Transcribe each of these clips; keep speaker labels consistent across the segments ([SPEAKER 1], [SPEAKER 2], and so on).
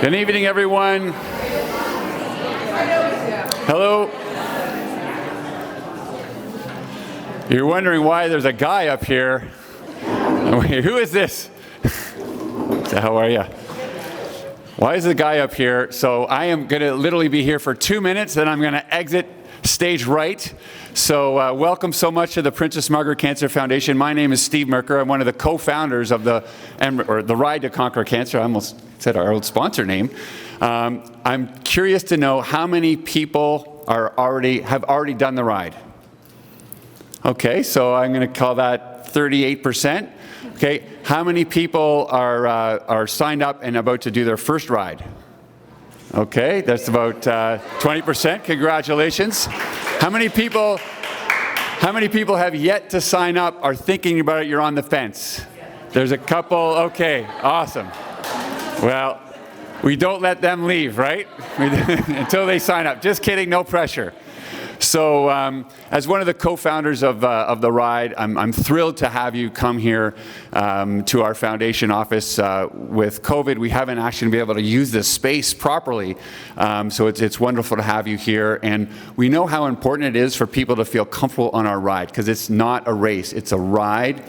[SPEAKER 1] Good evening, everyone. Hello. You're wondering why there's a guy up here. Who is this? So how are you? Why is the guy up here? So I am going to literally be here for 2 minutes, then I'm going to exit stage right. So welcome so much to the Princess Margaret Cancer Foundation. My name is Steve Merker. I'm one of the co-founders of the Ride to Conquer Cancer. I almost said our old sponsor name. I'm curious to know how many people have already done the ride. Okay, so I'm going to call that 38%. Okay, how many people are signed up and about to do their first ride? Okay, that's about 20%. Congratulations. How many people have yet to sign up, are thinking about it, you're on the fence? There's a couple. Okay, awesome. Well, we don't let them leave, right? Until they sign up. Just kidding, no pressure. So as one of the co-founders of the ride, I'm thrilled to have you come here to our foundation office. With COVID, we haven't actually been able to use this space properly. So it's wonderful to have you here. And we know how important it is for people to feel comfortable on our ride, because it's not a race, it's a ride.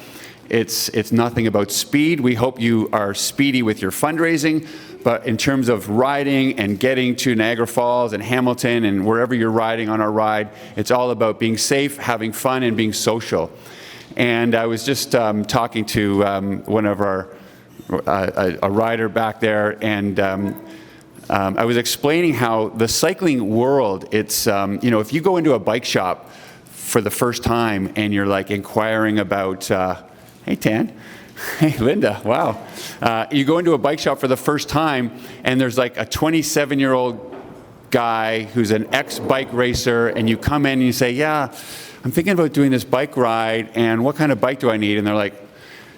[SPEAKER 1] It's nothing about speed. We hope you are speedy with your fundraising. But in terms of riding and getting to Niagara Falls and Hamilton and wherever you're riding on our ride, it's all about being safe, having fun, and being social. And I was just talking to one of a rider back there, and I was explaining how the cycling world, it's, if you go into a bike shop for the first time and you're like inquiring about, hey Tan, hey, Linda, wow. You go into a bike shop for the first time, and there's like a 27-year-old guy who's an ex-bike racer, and you come in and you say, yeah, I'm thinking about doing this bike ride, and what kind of bike do I need? And they're like,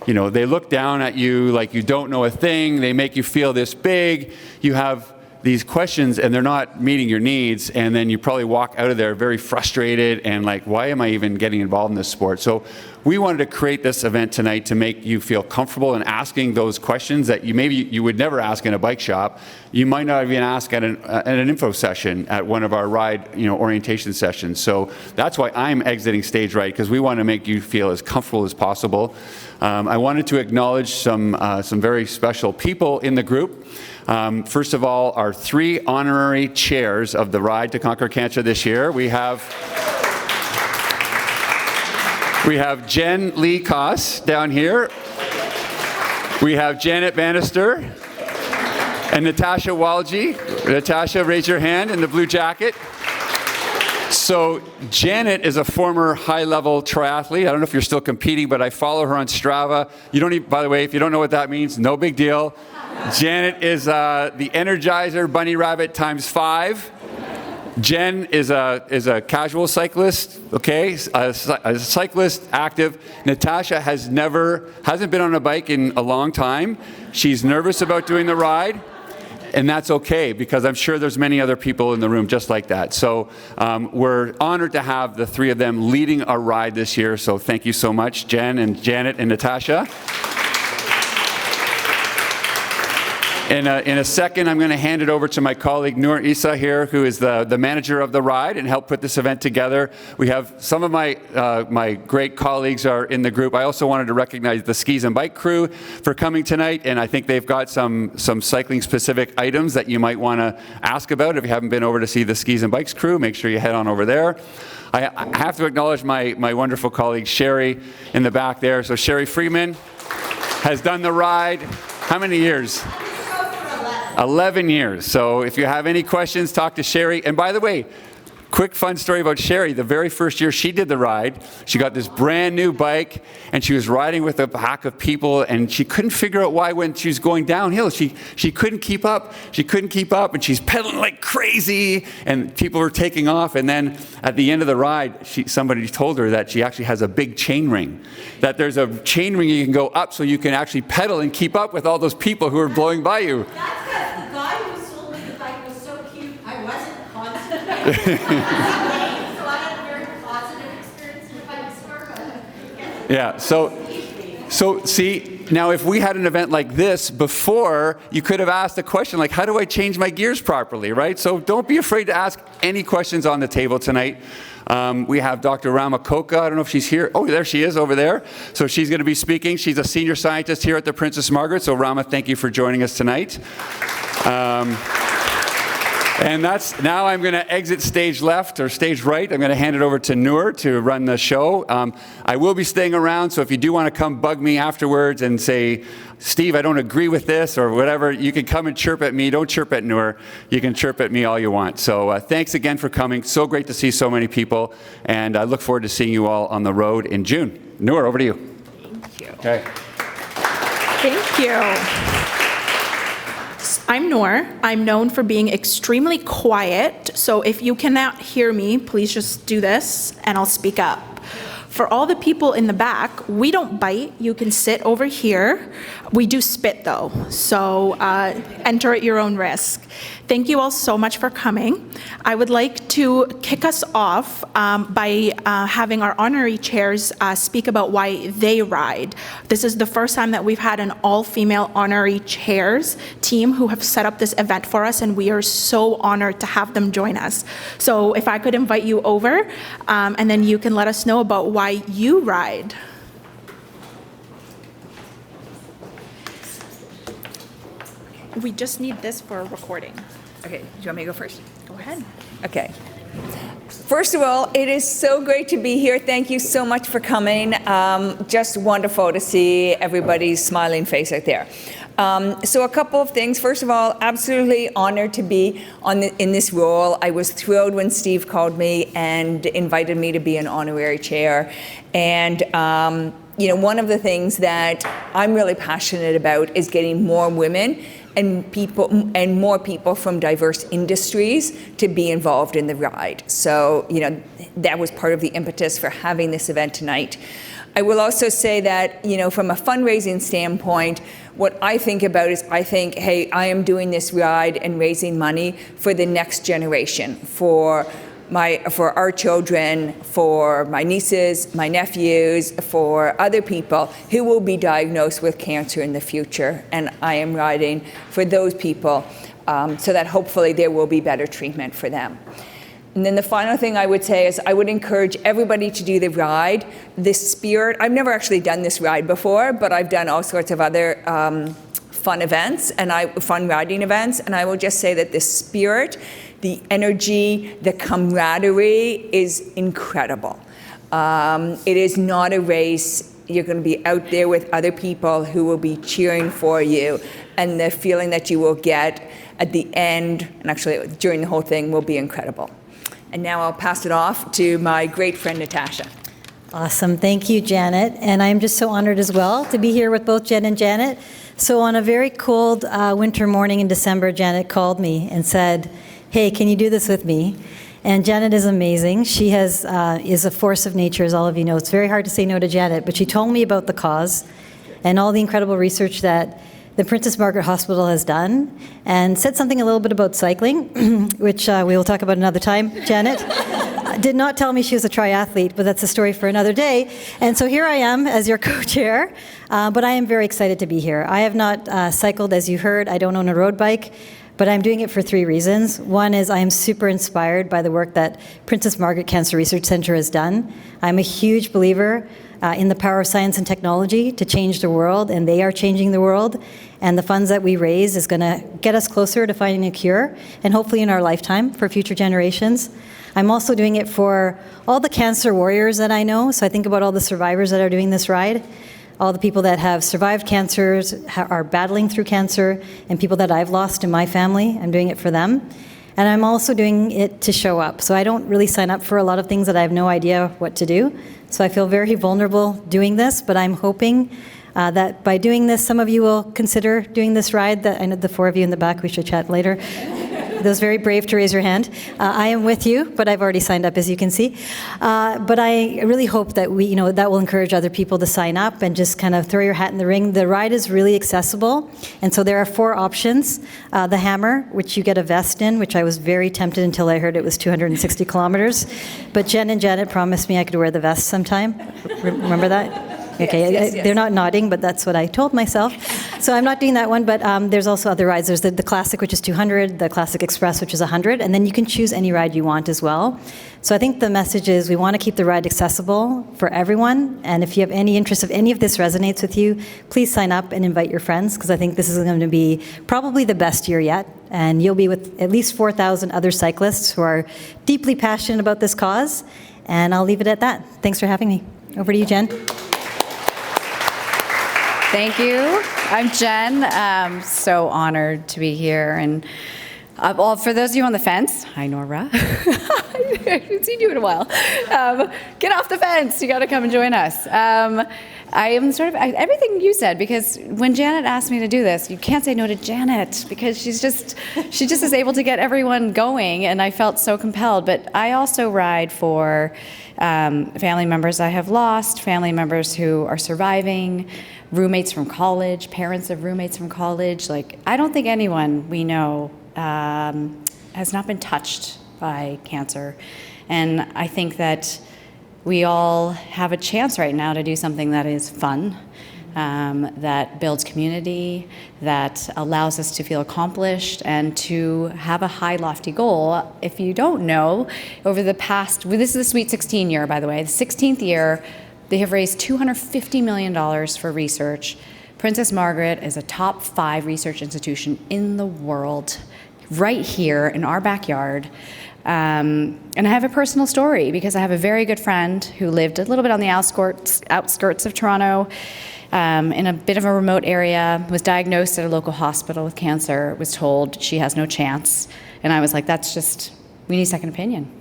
[SPEAKER 1] they look down at you like you don't know a thing. They make you feel this big. You have these questions, and they're not meeting your needs, and then you probably walk out of there very frustrated and like, why am I even getting involved in this sport? So we wanted to create this event tonight to make you feel comfortable in asking those questions that you would never ask in a bike shop. You might not even ask at an info session at one of our ride orientation sessions. So that's why I'm exiting stage right, because we want to make you feel as comfortable as possible. I wanted to acknowledge some very special people in the group. First of all, our 3 honorary chairs of the Ride to Conquer Cancer this year. We have Jen Lee Koss down here. We have Janet Bannister and Natasha Walji. Natasha, raise your hand in the blue jacket. So Janet is a former high-level triathlete. I don't know if you're still competing, but I follow her on Strava. By the way, if you don't know what that means, no big deal. Janet is the Energizer Bunny Rabbit times 5. Jen is a casual cyclist, okay, a cyclist, active. Natasha hasn't been on a bike in a long time. She's nervous about doing the ride, and that's okay, because I'm sure there's many other people in the room just like that. So we're honored to have the 3 of them leading our ride this year. So thank you so much, Jen and Janet and Natasha. In a second, I'm going to hand it over to my colleague Noor Issa here, who is the manager of the ride and helped put this event together. We have some of my great colleagues are in the group. I also wanted to recognize the skis and bike crew for coming tonight, and I think they've got some cycling-specific items that you might want to ask about. If you haven't been over to see the skis and bikes crew, make sure you head on over there. I have to acknowledge my wonderful colleague Sherry in the back there. So Sherry Freeman has done the ride. How many years? 11 years. So if you have any questions, talk to Sherry. And by the way, quick fun story about Sherry. The very first year she did the ride, she got this brand new bike, and she was riding with a pack of people, and she couldn't figure out why when she was going downhill, she couldn't keep up. She couldn't keep up, and she's pedaling like crazy, and people were taking off. And then at the end of the ride, somebody told her that she actually has a big chain ring, that there's a chain ring you can go up so you can actually pedal and keep up with all those people who are blowing by you.
[SPEAKER 2] The guy who sold me the bike was so cute, I wasn't concentrating. So I had a very positive experience in the bike store.
[SPEAKER 1] Yeah, so see, Now, if we had an event like this before, you could have asked a question like, how do I change my gears properly, right? So don't be afraid to ask any questions on the table tonight. We have Dr. Rama Khokha. I don't know if she's here. Oh, there she is over there. So she's going to be speaking. She's a senior scientist here at the Princess Margaret. So Rama, thank you for joining us tonight. And now I'm going to exit stage left or stage right. I'm going to hand it over to Noor to run the show. I will be staying around, so if you do want to come bug me afterwards and say, Steve, I don't agree with this or whatever, you can come and chirp at me. Don't chirp at Noor. You can chirp at me all you want. So thanks again for coming. So great to see so many people. And I look forward to seeing you all on the road in June. Noor, over to you.
[SPEAKER 3] Thank you.
[SPEAKER 1] Okay.
[SPEAKER 3] Thank you. I'm Noor. I'm known for being extremely quiet, so if you cannot hear me, please just do this and I'll speak up. For all the people in the back, we don't bite. You can sit over here. We do spit though, so enter at your own risk. Thank you all so much for coming. I would like to kick us off by having our honorary chairs speak about why they ride. This is the first time that we've had an all-female honorary chairs team who have set up this event for us, and we are so honored to have them join us. So if I could invite you over, and then you can let us know about why you ride. We just need this for recording.
[SPEAKER 4] Okay, do you want me to go first?
[SPEAKER 3] Go ahead.
[SPEAKER 4] Okay. First of all, it is so great to be here. Thank you so much for coming. Just wonderful to see everybody's smiling face out there. So a couple of things. First of all, absolutely honored to be in this role. I was thrilled when Steve called me and invited me to be an honorary chair. And one of the things that I'm really passionate about is getting more women and more people from diverse industries to be involved in the ride. So, that was part of the impetus for having this event tonight. I will also say that, from a fundraising standpoint, what I think about is hey, I am doing this ride and raising money for the next generation, for our children, for my nieces, my nephews, for other people who will be diagnosed with cancer in the future. And I am riding for those people so that hopefully there will be better treatment for them. And then the final thing I would say is I would encourage everybody to do the ride. This spirit, I've never actually done this ride before, but I've done all sorts of other fun events and fun riding events. And I will just say that the spirit, the energy, the camaraderie is incredible. It is not a race. You're going to be out there with other people who will be cheering for you. And the feeling that you will get at the end, and actually during the whole thing, will be incredible. And now I'll pass it off to my great friend, Natasha.
[SPEAKER 5] Awesome. Thank you, Janet. And I'm just so honored as well to be here with both Jen and Janet. So on a very cold winter morning in December, Janet called me and said, hey, can you do this with me? And Janet is amazing. She is a force of nature, as all of you know. It's very hard to say no to Janet, but she told me about the cause and all the incredible research that the Princess Margaret Hospital has done, and said something a little bit about cycling, which we will talk about another time. Janet did not tell me she was a triathlete, but that's a story for another day. And so here I am as your co-chair, but I am very excited to be here. I have not cycled, as you heard. I don't own a road bike, but I'm doing it for 3 reasons. One is I am super inspired by the work that Princess Margaret Cancer Research Center has done. I'm a huge believer in the power of science and technology to change the world, and they are changing the world. And the funds that we raise is going to get us closer to finding a cure, and hopefully in our lifetime for future generations. I'm also doing it for all the cancer warriors that I know. So I think about all the survivors that are doing this ride, all the people that have survived cancers, are battling through cancer, and people that I've lost in my family. I'm doing it for them. And I'm also doing it to show up. So I don't really sign up for a lot of things that I have no idea what to do. So I feel very vulnerable doing this, but I'm hoping that by doing this, some of you will consider doing this ride. I know the 4 of you in the back, we should chat later. Those very brave to raise your hand. I am with you, but I've already signed up, as you can see. But I really hope that that will encourage other people to sign up and just kind of throw your hat in the ring. The ride is really accessible, and so there are 4 options. The Hammer, which you get a vest in, which I was very tempted until I heard it was 260 kilometers. But Jen and Janet promised me I could wear the vest sometime. Remember that? Okay,
[SPEAKER 4] Yes, yes.
[SPEAKER 5] they're not nodding, but that's what I told myself. So I'm not doing that one, but there's also other rides. There's the Classic, which is 200, the Classic Express, which is 100, and then you can choose any ride you want as well. So I think the message is we want to keep the ride accessible for everyone, and if you have any interest, if any of this resonates with you, please sign up and invite your friends, because I think this is going to be probably the best year yet, and you'll be with at least 4,000 other cyclists who are deeply passionate about this cause, and I'll leave it at that. Thanks for having me. Over to you, Jen.
[SPEAKER 6] Thank you. I'm Jen. So honored to be here. And well, for those of you on the fence, hi, Nora. I haven't seen you in a while. Get off the fence. You got to come and join us. I am sort of everything you said, because when Janet asked me to do this, you can't say no to Janet, because she just is able to get everyone going, and I felt so compelled. But I also ride for family members I have lost, family members who are surviving, roommates from college, parents of roommates from college. Like, I don't think anyone we know has not been touched by cancer. And I think that we all have a chance right now to do something that is fun, that builds community, that allows us to feel accomplished and to have a high, lofty goal. If you don't know, over the past, this is the Sweet 16 year, by the way, the 16th year, they have raised $250 million for research. Princess Margaret is a top 5 research institution in the world, right here in our backyard. And I have a personal story, because I have a very good friend who lived a little bit on the outskirts of Toronto, in a bit of a remote area, was diagnosed at a local hospital with cancer, was told she has no chance. And I was like, we need a second opinion.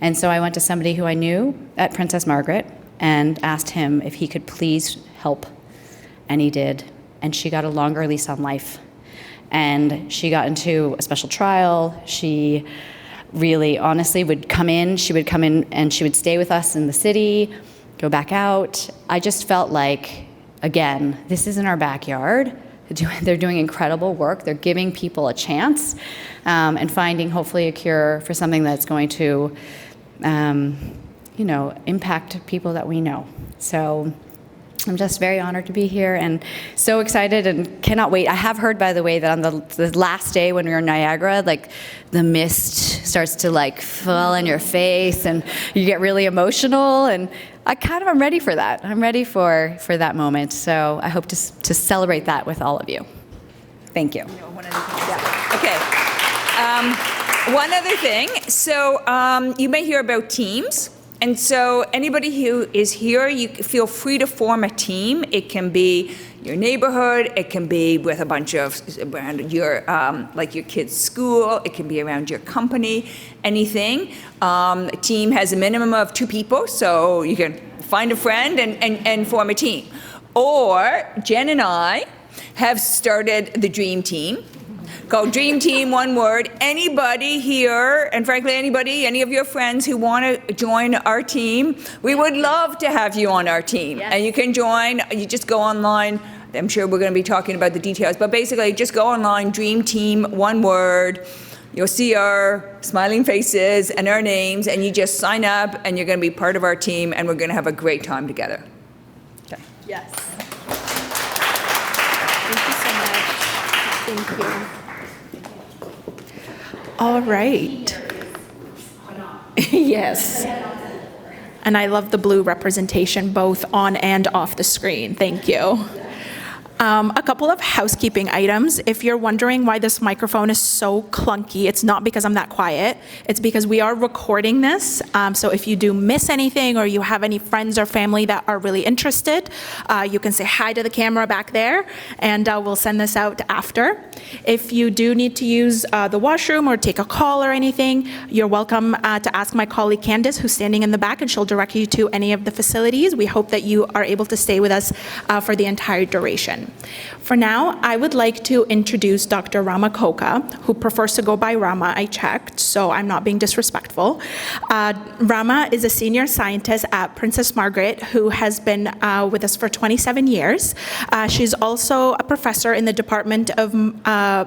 [SPEAKER 6] And so I went to somebody who I knew at Princess Margaret and asked him if he could please help. And he did. And she got a longer lease on life. And she got into a special trial. She really, honestly, she would come in and she would stay with us in the city, go back out. I just felt like, again, this is in our backyard. They're doing incredible work. They're giving people a chance, and finding, hopefully, a cure for something that's going to, impact people that we know. So I'm just very honored to be here and so excited and cannot wait. I have heard, by the way, that on the last day when we were in Niagara, like, the mist starts to fall on your face and you get really emotional, and I'm ready for that. I'm ready for that moment. So I hope to celebrate that with all of you. Thank you.
[SPEAKER 4] Okay. One other thing. So you may hear about teams. And so anybody who is here, you feel free to form a team. It can be your neighborhood. It can be with a bunch of around your your kid's school. It can be around your company. Anything. A team has a minimum of 2 people, so you can find a friend and form a team. Or Jen and I have started the Dream Team, called Dream Team, one word. Anybody here, and frankly any of your friends who want to join our team, we would love to have you on our team. Yes. And you can join, you just go online. I'm sure we're going to be talking about the details, but basically just go online, Dream Team, one word. You'll see our smiling faces and our names, and you just sign up and you're going to be part of our team, and we're going to have a great time together. Okay.
[SPEAKER 3] Yes. Thank you so much. Thank you. All right. Yes. And I love the blue representation both on and off the screen. Thank you. A couple of housekeeping items. If you're wondering why this microphone is so clunky, it's not because I'm that quiet. It's because we are recording this. So if you do miss anything or you have any friends or family that are really interested, you can say hi to the camera back there, and we'll send this out after. If you do need to use the washroom or take a call or anything, you're welcome to ask my colleague Candace, who's standing in the back, and she'll direct you to any of the facilities. We hope that you are able to stay with us for the entire duration. For now, I would like to introduce Dr. Rama Khokha, who prefers to go by Rama. I checked, so I'm not being disrespectful. Rama is a senior scientist at Princess Margaret who has been with us for 27 years. She's also a professor in the Department of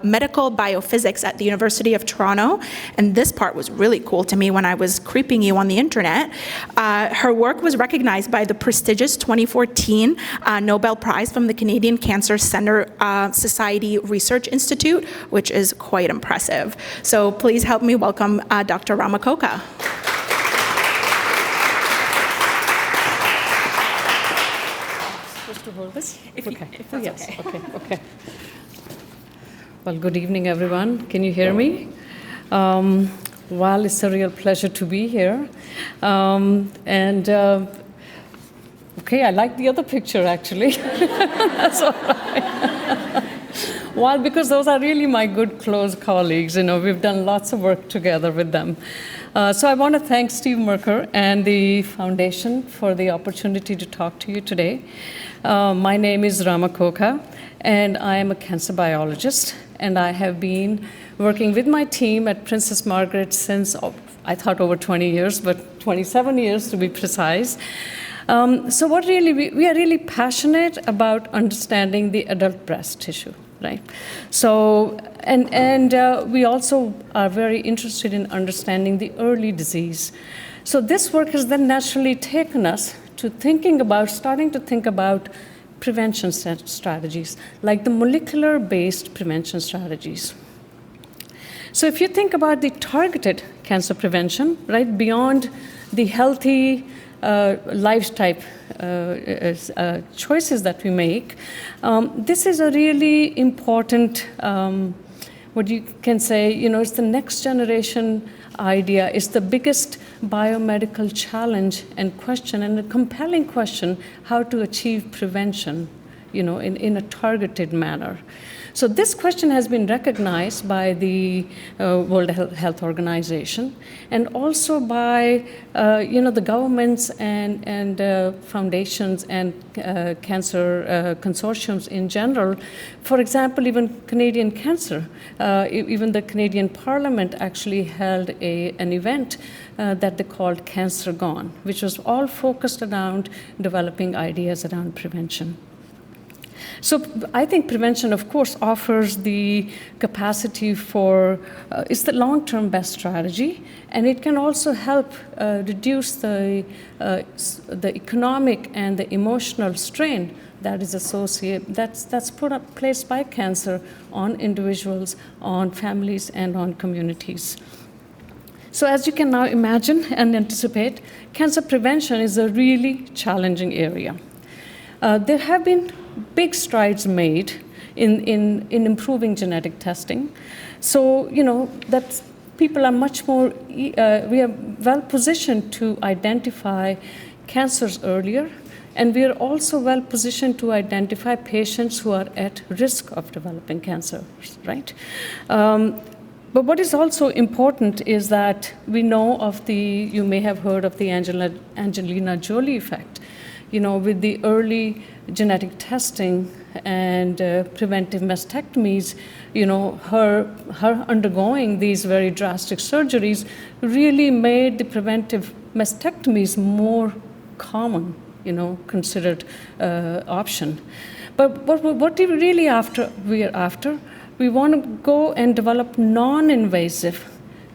[SPEAKER 3] Medical Biophysics at the University of Toronto, and this part was really cool to me when I was creeping you on the internet. Her work was recognized by the prestigious 2014 Nobel Prize from the Canadian Cancer Center Society Research Institute, which is quite impressive. So please help me welcome Dr. Rama Khokha.
[SPEAKER 7] Supposed to hold this?
[SPEAKER 3] If that's
[SPEAKER 7] Yes.
[SPEAKER 3] okay.
[SPEAKER 7] Okay. Well, good evening, everyone. Can you hear me? Well, it's a real pleasure to be here. Okay, I like the other picture, actually. That's all right. Well, because those are really my good, close colleagues. We've done lots of work together with them. So I want to thank Steve Merker and the foundation for the opportunity to talk to you today. My name is Rama Khokha, and I am a cancer biologist, and I have been working with my team at Princess Margaret since, I thought over 20 years, but 27 years to be precise. So what really, we are really passionate about understanding the adult breast tissue, right? So, and we also are very interested in understanding the early disease. So this work has then naturally taken us to starting to think about prevention strategies, like the molecular-based prevention strategies. So if you think about the targeted cancer prevention, right, beyond the healthy lifestyle choices that we make, this is a really important, what you can say, it's the next generation idea. It's the biggest biomedical challenge and question, and a compelling question, how to achieve prevention, in a targeted manner. So this question has been recognized by the World Health Organization, and also by the governments and foundations and cancer consortiums in general. For example, even Canadian Cancer, even the Canadian Parliament actually held an event that they called Cancer Gone, which was all focused around developing ideas around prevention. So I think prevention, of course, offers the capacity for, it's the long-term best strategy, and it can also help reduce the economic and the emotional strain that is associated, that's placed by cancer on individuals, on families, and on communities. So as you can now imagine and anticipate, cancer prevention is a really challenging area. There have been big strides made in improving genetic testing. So, that people are much more, we are well positioned to identify cancers earlier, and we are also well positioned to identify patients who are at risk of developing cancer, right? But what is also important is that we know you may have heard of the Angelina Jolie effect. With the early genetic testing and preventive mastectomies, her undergoing these very drastic surgeries really made the preventive mastectomies more common, considered option. But what we really we want to go and develop non-invasive,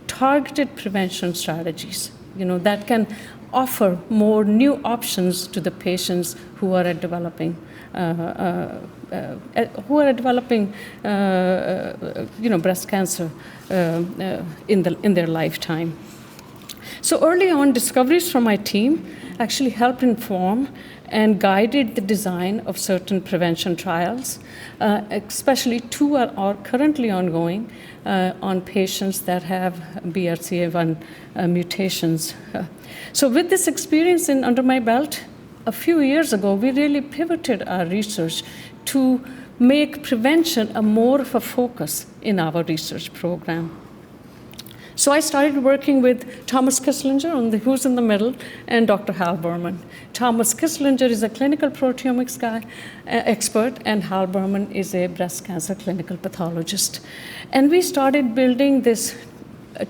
[SPEAKER 7] targeted prevention strategies, that can offer more new options to the patients who are developing breast cancer in their lifetime. So early on, discoveries from my team actually helped inform and guided the design of certain prevention trials, especially two are currently ongoing on patients that have BRCA1 mutations. So with this experience under my belt, a few years ago, we really pivoted our research to make prevention more of a focus in our research program. So I started working with Thomas Kisslinger, who's in the middle, and Dr. Hal Berman. Thomas Kisslinger is a clinical proteomics expert, and Hal Berman is a breast cancer clinical pathologist. And we started building this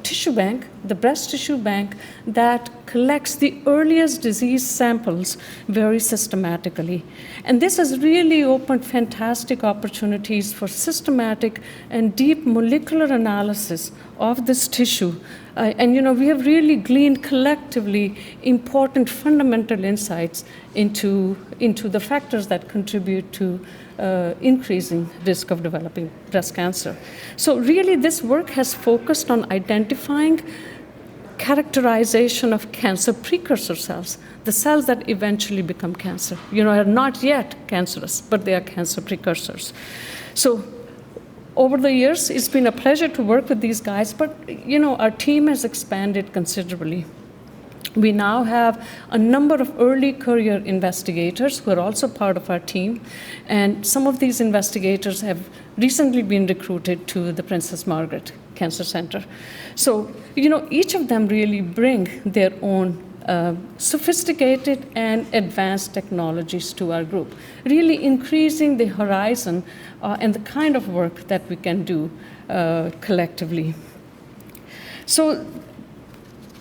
[SPEAKER 7] tissue bank, the breast tissue bank, that collects the earliest disease samples very systematically. And this has really opened fantastic opportunities for systematic and deep molecular analysis of this tissue. And we have really gleaned collectively important fundamental insights into the factors that contribute to increasing risk of developing breast cancer. So really this work has focused on identifying characterization of cancer precursor cells, the cells that eventually become cancer. Are not yet cancerous, but they are cancer precursors. So over the years, it's been a pleasure to work with these guys, but our team has expanded considerably. We now have a number of early career investigators who are also part of our team, and some of these investigators have recently been recruited to the Princess Margaret Cancer Center. So, each of them really bring their own sophisticated and advanced technologies to our group, really increasing the horizon and the kind of work that we can do collectively. So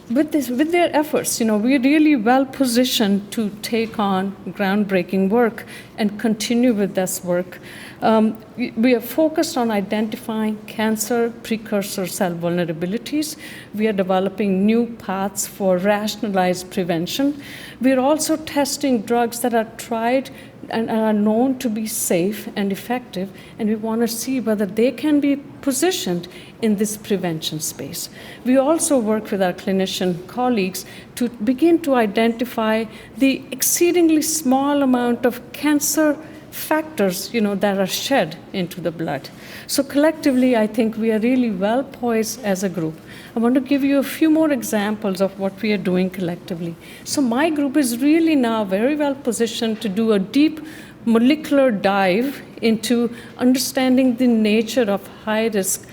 [SPEAKER 7] with their efforts, we're really well positioned to take on groundbreaking work and continue with this work. We are focused on identifying cancer precursor cell vulnerabilities. We are developing new paths for rationalized prevention. We are also testing drugs that are tried and are known to be safe and effective, and we want to see whether they can be positioned in this prevention space. We also work with our clinician colleagues to begin to identify the exceedingly small amount of cancer factors, that are shed into the blood. So collectively, I think we are really well poised as a group. I want to give you a few more examples of what we are doing collectively. So my group is really now very well positioned to do a deep molecular dive into understanding the nature of high-risk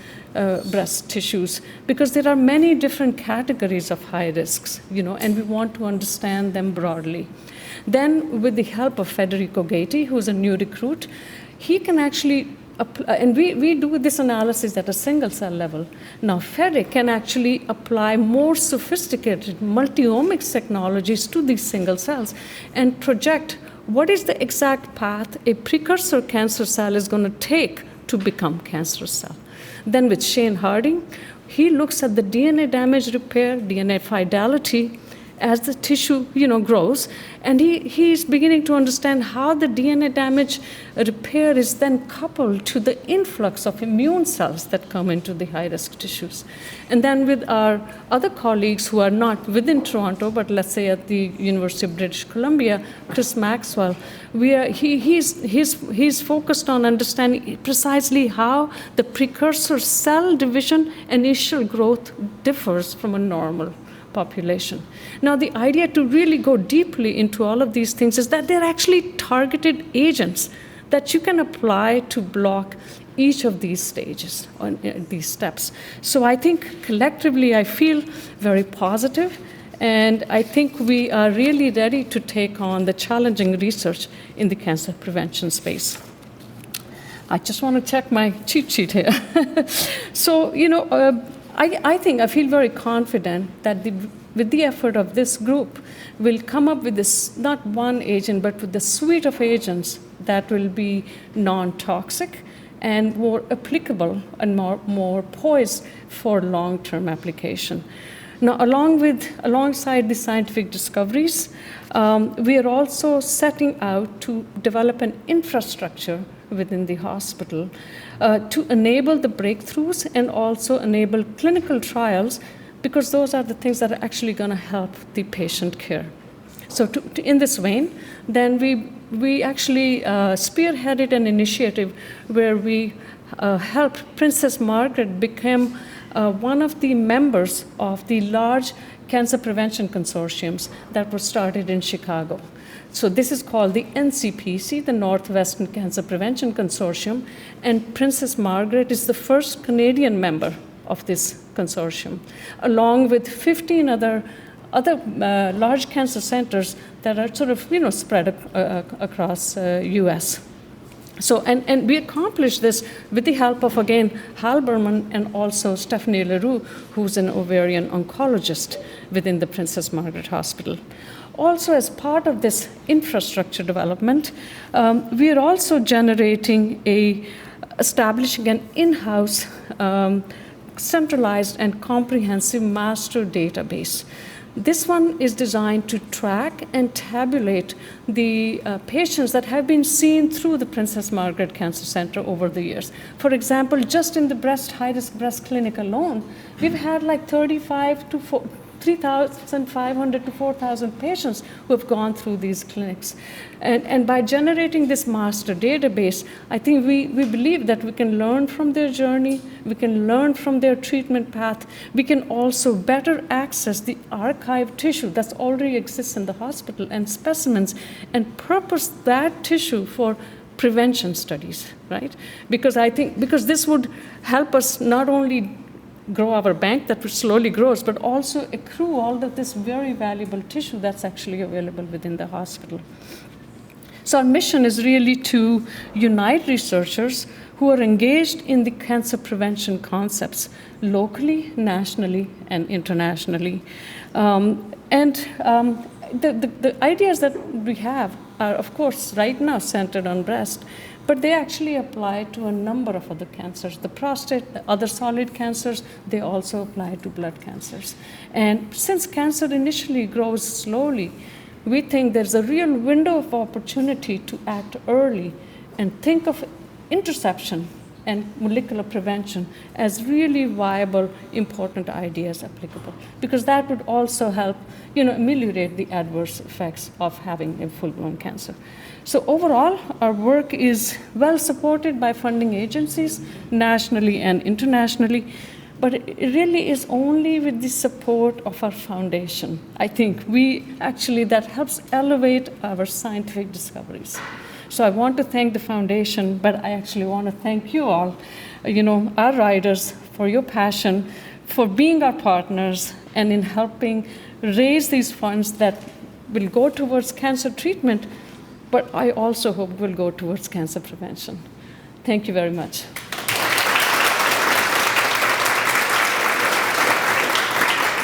[SPEAKER 7] breast tissues, because there are many different categories of high risks, and we want to understand them broadly. Then, with the help of Federico Gaeti, who's a new recruit, he can actually and we do this analysis at a single cell level. Now, Fede can actually apply more sophisticated multi-omics technologies to these single cells and project what is the exact path a precursor cancer cell is going to take to become cancerous cell. Then with Shane Harding, he looks at the DNA damage repair, DNA fidelity, as the tissue grows, and he's beginning to understand how the DNA damage repair is then coupled to the influx of immune cells that come into the high-risk tissues. And then with our other colleagues who are not within Toronto, but let's say at the University of British Columbia, Chris Maxwell, he's focused on understanding precisely how the precursor cell division initial growth differs from a normal population. Now, the idea to really go deeply into all of these things is that they're actually targeted agents that you can apply to block each of these stages, these steps. So I think collectively I feel very positive, and I think we are really ready to take on the challenging research in the cancer prevention space. I just want to check my cheat sheet here. So, I think I feel very confident that with the effort of this group, we'll come up with this, not one agent, but with a suite of agents that will be non-toxic and more applicable and more poised for long-term application. Now, alongside the scientific discoveries, we are also setting out to develop an infrastructure within the hospital to enable the breakthroughs and also enable clinical trials, because those are the things that are actually going to help the patient care. So in this vein, then we actually spearheaded an initiative where we helped Princess Margaret become one of the members of the large cancer prevention consortiums that were started in Chicago. So this is called the NCPC, the Northwestern Cancer Prevention Consortium, and Princess Margaret is the first Canadian member of this consortium, along with 15 other large cancer centers that are sort of, spread across U.S. So, and we accomplished this with the help of, again, Hal Berman and also Stephanie Leroux, who's an ovarian oncologist within the Princess Margaret Hospital. Also, as part of this infrastructure development, we are also establishing an in-house centralized and comprehensive master database. This one is designed to track and tabulate the patients that have been seen through the Princess Margaret Cancer Center over the years. For example, just in the high-risk breast clinic alone, we've had like 3,500 to 4,000 patients who have gone through these clinics. And by generating this master database, I think we believe that we can learn from their journey, we can learn from their treatment path, we can also better access the archived tissue that already exists in the hospital and specimens and purpose that tissue for prevention studies, right? Because this would help us not only grow our bank that slowly grows, but also accrue all of this very valuable tissue that's actually available within the hospital. So our mission is really to unite researchers who are engaged in the cancer prevention concepts locally, nationally, and internationally. The ideas that we have are, of course, right now centered on breast, but they actually apply to a number of other cancers. The prostate, the other solid cancers, they also apply to blood cancers. And since cancer initially grows slowly, we think there's a real window of opportunity to act early and think of interception and molecular prevention as really viable, important ideas applicable, because that would also help, ameliorate the adverse effects of having a full-blown cancer. So overall, our work is well supported by funding agencies, nationally and internationally, but it really is only with the support of our foundation. I think that helps elevate our scientific discoveries. So I want to thank the foundation, but I actually want to thank you all, our riders, for your passion, for being our partners, and in helping raise these funds that will go towards cancer treatment, but I also hope will go towards cancer prevention. Thank you very much.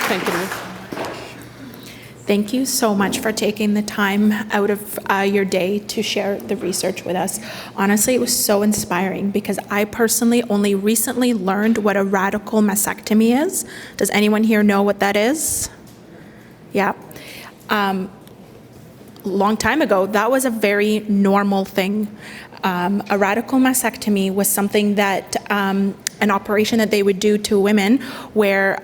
[SPEAKER 7] Thank you.
[SPEAKER 3] Thank you so much for taking the time out of your day to share the research with us. Honestly, it was so inspiring because I personally only recently learned what a radical mastectomy is. Does anyone here know what that is? Yeah. Long time ago, that was a very normal thing. A radical mastectomy was something that an operation that they would do to women where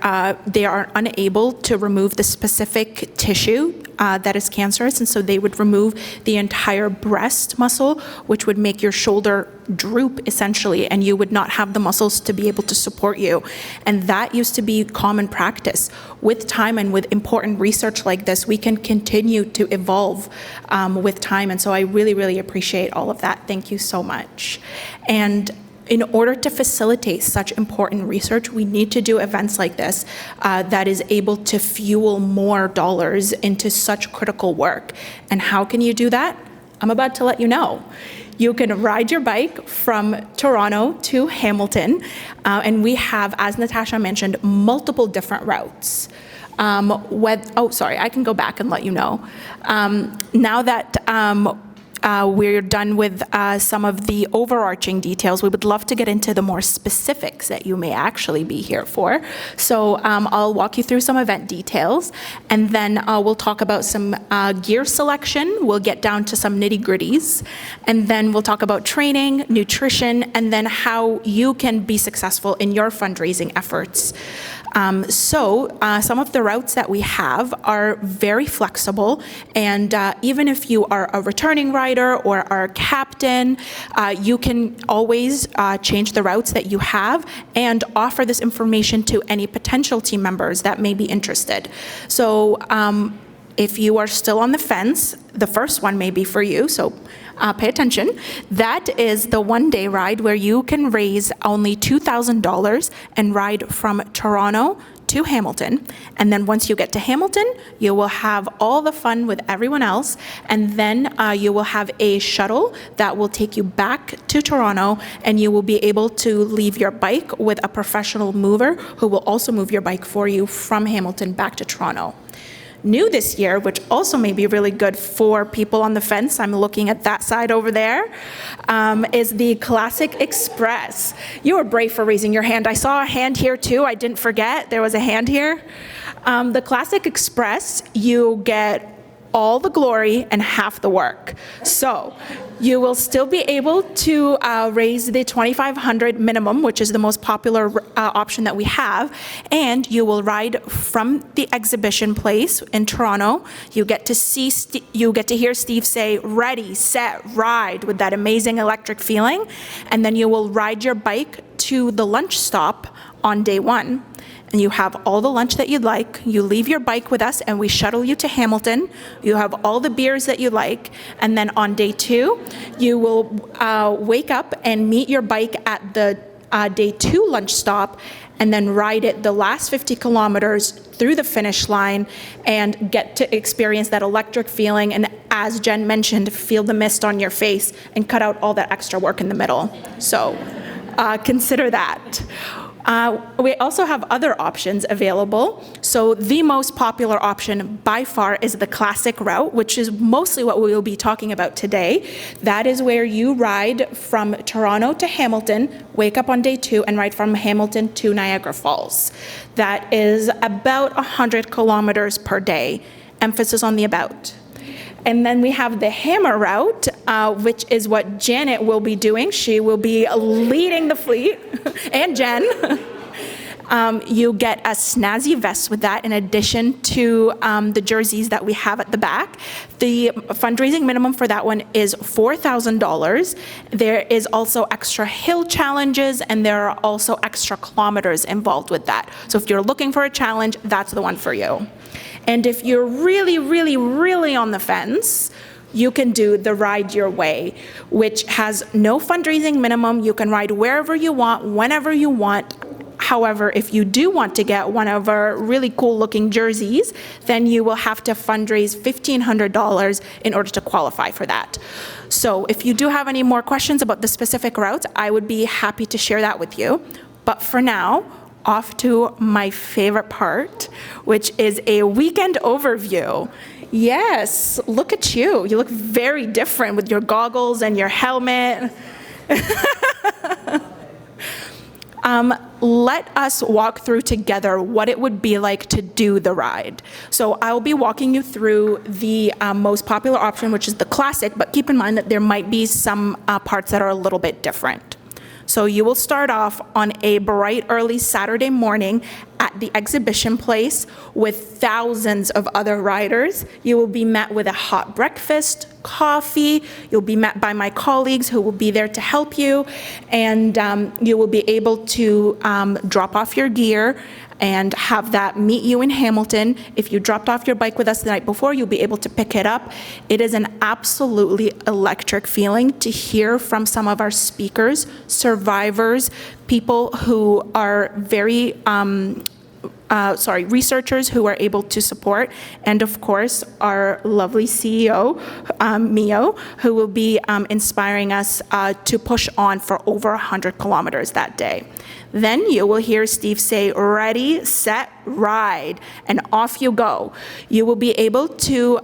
[SPEAKER 3] they are unable to remove the specific tissue that is cancerous, and so they would remove the entire breast muscle, which would make your shoulder droop essentially, and you would not have the muscles to be able to support you. And that used to be common practice. With time and with important research like this, we can continue to evolve with time, and so I really, really appreciate all of that. Thank you so much. And in order to facilitate such important research, we need to do events like this that is able to fuel more dollars into such critical work. And how can you do that? I'm about to let you know. You can ride your bike from Toronto to Hamilton, and we have, as Natasha mentioned, multiple different routes. I can go back and let you know. Now that we're done with some of the overarching details, we would love to get into the more specifics that you may actually be here for. So I'll walk you through some event details, and then we'll talk about some gear selection. We'll get down to some nitty-gritties, and then we'll talk about training, nutrition, and then how you can be successful in your fundraising efforts. Some of the routes that we have are very flexible, and even if you are a returning rider or are a captain, you can always change the routes that you have and offer this information to any potential team members that may be interested. So if you are still on the fence, the first one may be for you, so pay attention. That is the one-day ride where you can raise only $2,000 and ride from Toronto to Hamilton. And then once you get to Hamilton, you will have all the fun with everyone else. And then you will have a shuttle that will take you back to Toronto, and you will be able to leave your bike with a professional mover who will also move your bike for you from Hamilton back to Toronto. New this year, which also may be really good for people on the fence, I'm looking at that side over there, is the Classic Express. You were brave for raising your hand. I saw a hand here too. I didn't forget there was a hand here. The Classic Express, you get all the glory and half the work. So you will still be able to raise the $2,500 minimum, which is the most popular option that we have, and you will ride from the exhibition place in Toronto. You get to hear Steve say, "Ready, set, ride," with that amazing electric feeling, and then you will ride your bike to the lunch stop on day one. And you have all the lunch that you'd like. You leave your bike with us and we shuttle you to Hamilton. You have all the beers that you like. And then on day two, you will wake up and meet your bike at the day two lunch stop, and then ride it the last 50 kilometers through the finish line and get to experience that electric feeling. And as Jen mentioned, feel the mist on your face and cut out all that extra work in the middle. So consider that. We also have other options available. So the most popular option by far is the Classic route, which is mostly what we will be talking about today. That is where you ride from Toronto to Hamilton, wake up on day two, and ride from Hamilton to Niagara Falls. That is about 100 kilometers per day, emphasis on the about. And then we have the Hammer route, which is what Janet will be doing. She will be leading the fleet, and Jen. You get a snazzy vest with that in addition to the jerseys that we have at the back. The fundraising minimum for that one is $4,000. There is also extra hill challenges, and there are also extra kilometers involved with that. So if you're looking for a challenge, that's the one for you. And if you're really, really, really on the fence, you can do the Ride Your Way, which has no fundraising minimum. You can ride wherever you want, whenever you want. However, if you do want to get one of our really cool looking jerseys, then you will have to fundraise $1,500 in order to qualify for that. So if you do have any more questions about the specific routes, I would be happy to share that with you. But for now, off to my favorite part, which is a weekend overview. Yes, look at you. You look very different with your goggles and your helmet. Let us walk through together what it would be like to do the ride. So I'll be walking you through the most popular option, which is the Classic, but keep in mind that there might be some parts that are a little bit different. So you will start off on a bright early Saturday morning at the exhibition place with thousands of other riders. You will be met with a hot breakfast, coffee. You'll be met by my colleagues who will be there to help you. And you will be able to drop off your gear and have that meet you in Hamilton. If you dropped off your bike with us the night before, you'll be able to pick it up. It is an absolutely electric feeling to hear from some of our speakers, survivors, people who are very researchers who are able to support, and of course, our lovely CEO, Miyo, who will be inspiring us to push on for over 100 kilometers that day. Then you will hear Steve say, "Ready, set, ride," and off you go. You will be able to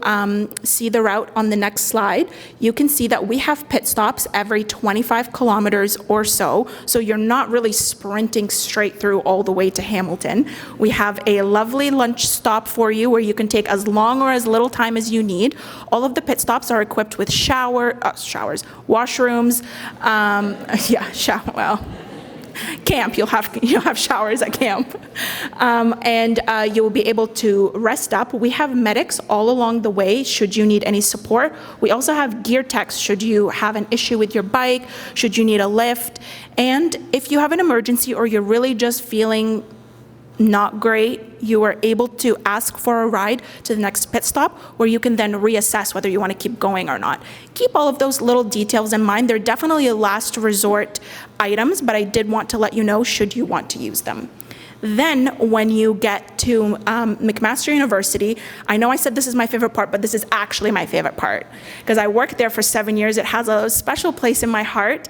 [SPEAKER 3] see the route on the next slide. You can see that we have pit stops every 25 kilometers or so, so you're not really sprinting straight through all the way to Hamilton. We have a lovely lunch stop for you where you can take as long or as little time as you need. All of the pit stops are equipped with showers, washrooms, camp, you'll have showers at camp. And you will be able to rest up. We have medics all along the way should you need any support. We also have gear techs should you have an issue with your bike, should you need a lift. And if you have an emergency or you're really just feeling not great, you are able to ask for a ride to the next pit stop, where you can then reassess whether you want to keep going or not. Keep all of those little details in mind. They're definitely a last resort items, but I did want to let you know should you want to use them. Then when you get to McMaster University, I know I said this is my favorite part, but this is actually my favorite part because I worked there for 7 years. It has a special place in my heart.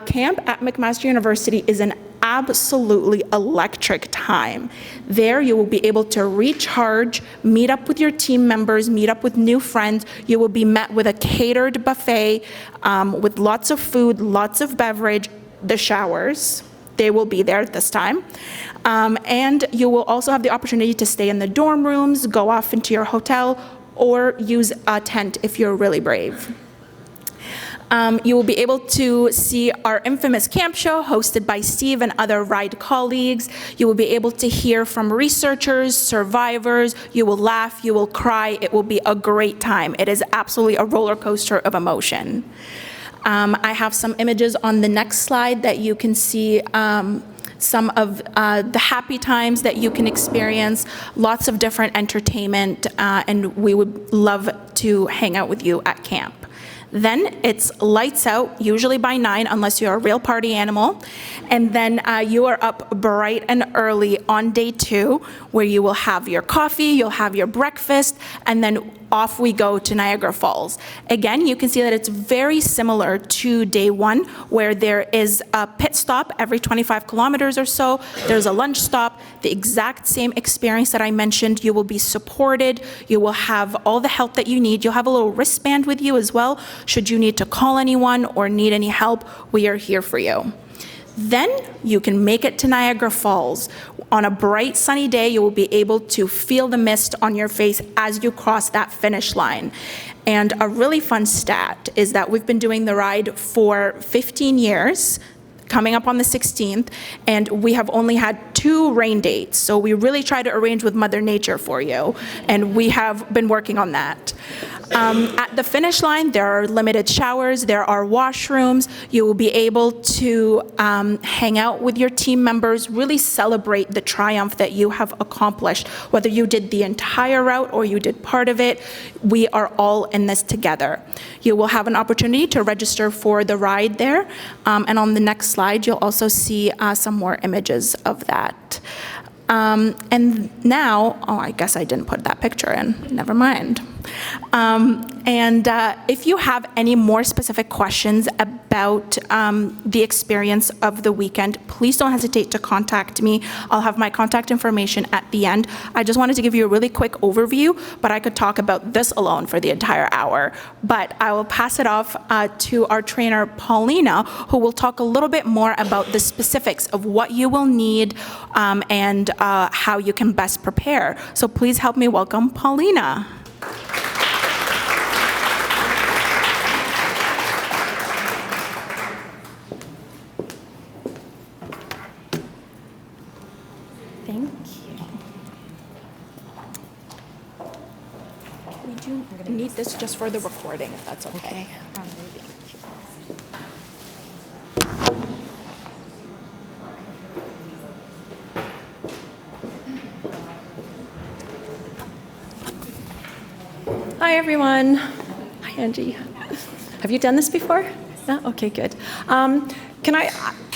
[SPEAKER 3] Camp at McMaster University is an absolutely electric time. There you will be able to recharge, meet up with your team members, meet up with new friends. You will be met with a catered buffet with lots of food, lots of beverage, the showers. They will be there this time. And you will also have the opportunity to stay in the dorm rooms, go off into your hotel, or use a tent if you're really brave. You will be able to see our infamous camp show hosted by Steve and other RIDE colleagues. You will be able to hear from researchers, survivors. You will laugh, you will cry. It will be a great time. It is absolutely a roller coaster of emotion. I have some images on the next slide that you can see some of the happy times that you can experience, lots of different entertainment, and we would love to hang out with you at camp. Then it's lights out, usually by 9, unless you're a real party animal. And then you are up bright and early on day 2, where you will have your coffee, you'll have your breakfast, and then off we go to Niagara Falls. Again, you can see that it's very similar to day 1, where there is a pit stop every 25 kilometers or so. There's a lunch stop, the exact same experience that I mentioned. You will be supported. You will have all the help that you need. You'll have a little wristband with you as well. Should you need to call anyone or need any help, we are here for you. Then you can make it to Niagara Falls. On a bright sunny day, you will be able to feel the mist on your face as you cross that finish line. And a really fun stat is that we've been doing the ride for 15 years, coming up on the 16th, and we have only had 2 rain dates. So we really try to arrange with Mother Nature for you, and we have been working on that. At the finish line, there are limited showers, there are washrooms. You will be able to hang out with your team members, really celebrate the triumph that you have accomplished. Whether you did the entire route or you did part of it, we are all in this together. You will have an opportunity to register for the ride there, and on the next slide, you'll also see some more images of that. And now, oh, I guess I didn't put that picture in, never mind. If you have any more specific questions about the experience of the weekend, please don't hesitate to contact me. I'll have my contact information at the end. I just wanted to give you a really quick overview, but I could talk about this alone for the entire hour. But I will pass it off to our trainer, Paulina, who will talk a little bit more about the specifics of what you will need and how you can best prepare. So please help me welcome Paulina. Thank you. We do need this just for the recording, if that's okay.
[SPEAKER 8] Hi, everyone. Hi, Angie. Have you done this before? No? Okay, good.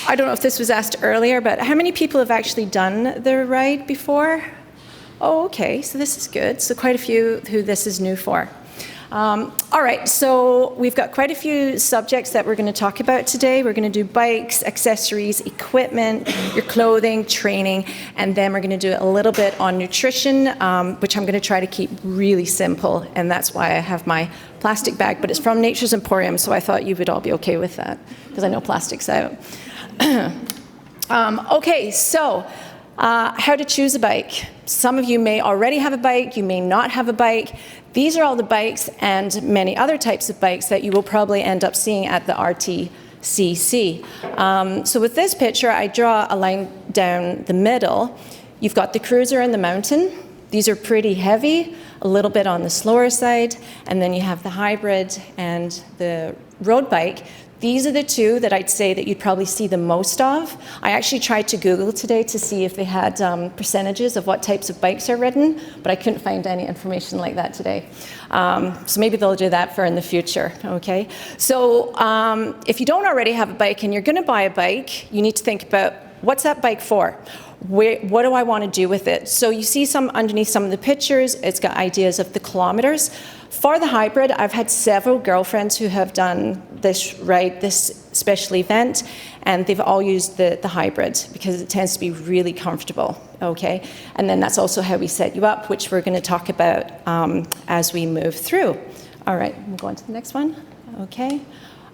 [SPEAKER 8] I don't know if this was asked earlier, but how many people have actually done the ride before? Oh, okay, so this is good. So quite a few who this is new for. All right, so we've got quite a few subjects that we're going to talk about today. We're going to do bikes, accessories, equipment, your clothing, training, and then we're going to do a little bit on nutrition, which I'm going to try to keep really simple, and that's why I have my plastic bag, but it's from Nature's Emporium, so I thought you would all be okay with that, because I know plastic's out. Okay, so how to choose a bike. Some of you may already have a bike, you may not have a bike. These are all the bikes and many other types of bikes that you will probably end up seeing at the RTCC. So with this picture, I draw a line down the middle. You've got the cruiser and the mountain. These are pretty heavy, a little bit on the slower side, and then you have the hybrid and the road bike. These are the two that I'd say that you'd probably see the most of. I actually tried to Google today to see if they had percentages of what types of bikes are ridden, but I couldn't find any information like that today. So maybe they'll do that for in the future, okay? So if you don't already have a bike and you're gonna buy a bike, you need to think about, what's that bike for? What do I want to do with it? So you see underneath some of the pictures, it's got ideas of the kilometers. For the hybrid, I've had several girlfriends who have done this ride, this special event, and they've all used the hybrid because it tends to be really comfortable, okay? And then that's also how we set you up, which we're going to talk about as we move through. All right, we'll go on to the next one, okay?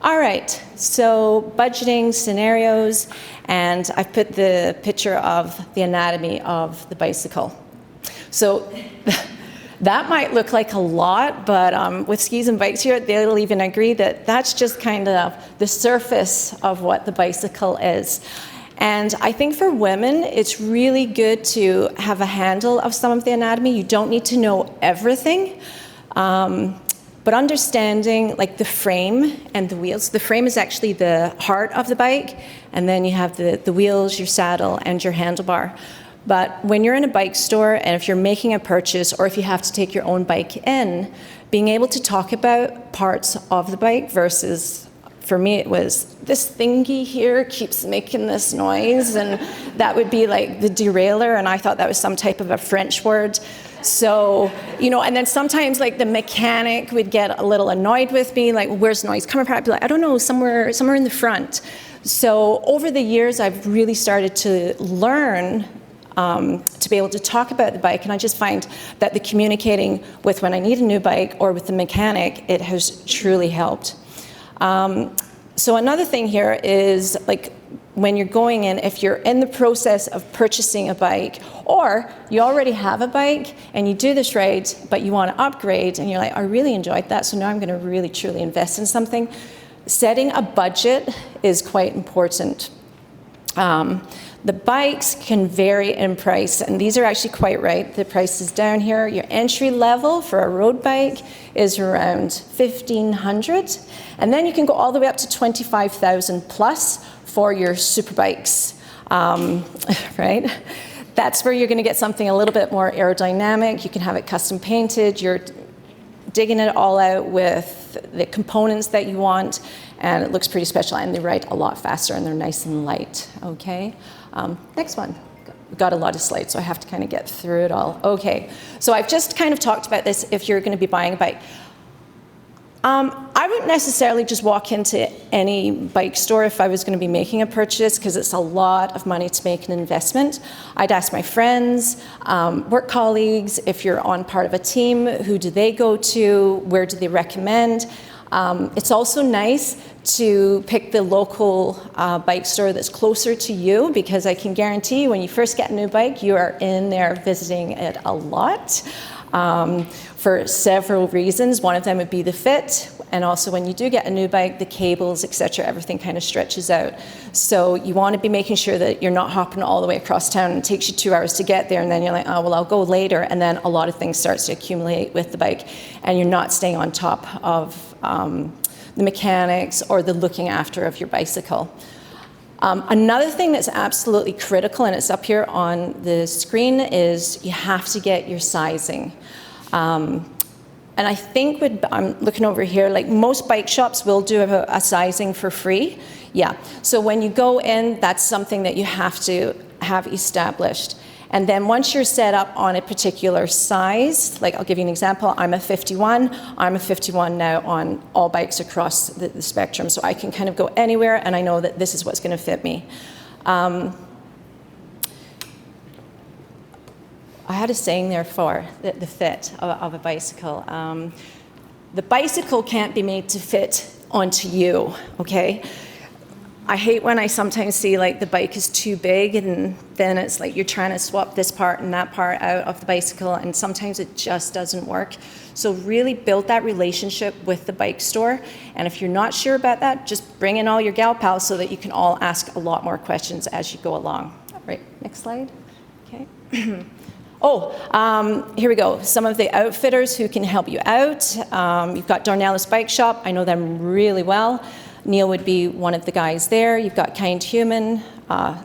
[SPEAKER 8] All right, so budgeting scenarios, and I've put the picture of the anatomy of the bicycle. So that might look like a lot, but with Skis and Bikes here, they'll even agree that that's just kind of the surface of what the bicycle is. And I think for women, it's really good to have a handle of some of the anatomy. You don't need to know everything. But understanding like the frame and the wheels. The frame is actually the heart of the bike, and then you have the wheels, your saddle, and your handlebar. But when you're in a bike store, and if you're making a purchase, or if you have to take your own bike in, being able to talk about parts of the bike versus, for me it was, this thingy here keeps making this noise, and that would be like the derailleur, and I thought that was some type of a French word. So, you know, and then sometimes like the mechanic would get a little annoyed with me, like, where's the noise coming from? I'd be like, I don't know, somewhere in the front. So over the years, I've really started to learn to be able to talk about the bike, and I just find that the communicating with when I need a new bike or with the mechanic, it has truly helped. So another thing here is like, when you're going in, if you're in the process of purchasing a bike, or you already have a bike and you do this ride, but you want to upgrade, and you're like, I really enjoyed that, so now I'm going to really truly invest in something. Setting a budget is quite important. The bikes can vary in price, and these are actually quite right. The price is down here. Your entry level for a road bike is around $1,500, and then you can go all the way up to $25,000 plus for your super bikes, right? That's where you're going to get something a little bit more aerodynamic. You can have it custom painted. You're digging it all out with the components that you want, and it looks pretty special, and they ride a lot faster, and they're nice and light, okay? Next one. We've got a lot of slides, so I have to kind of get through it all. Okay, so I've just kind of talked about this if you're going to be buying a bike. I wouldn't necessarily just walk into any bike store if I was going to be making a purchase, because it's a lot of money to make an investment. I'd ask my friends, work colleagues, if you're on part of a team, who do they go to, where do they recommend? It's also nice to pick the local bike store that's closer to you, because I can guarantee you when you first get a new bike, you are in there visiting it a lot. For several reasons. One of them would be the fit, and also when you do get a new bike, the cables, etc., everything kind of stretches out. So you want to be making sure that you're not hopping all the way across town, and it takes you 2 hours to get there, and then you're like, oh, well, I'll go later, and then a lot of things starts to accumulate with the bike, and you're not staying on top of the mechanics or the looking after of your bicycle. Another thing that's absolutely critical, and it's up here on the screen, is you have to get your sizing. And I think I'm looking over here, like most bike shops will do a sizing for free. Yeah, so when you go in, that's something that you have to have established. And then once you're set up on a particular size, like I'll give you an example, I'm a 51 now on all bikes across the spectrum, so I can kind of go anywhere and I know that this is what's going to fit me. I had a saying there for the fit of a bicycle. The bicycle can't be made to fit onto you, okay? I hate when I sometimes see like the bike is too big, and then it's like you're trying to swap this part and that part out of the bicycle, and sometimes it just doesn't work. So really build that relationship with the bike store, and if you're not sure about that, just bring in all your gal pals so that you can all ask a lot more questions as you go along. All right, next slide. Okay. Here we go. Some of the outfitters who can help you out. You've got Darnellis Bike Shop. I know them really well. Neil would be one of the guys there. You've got Kind Human,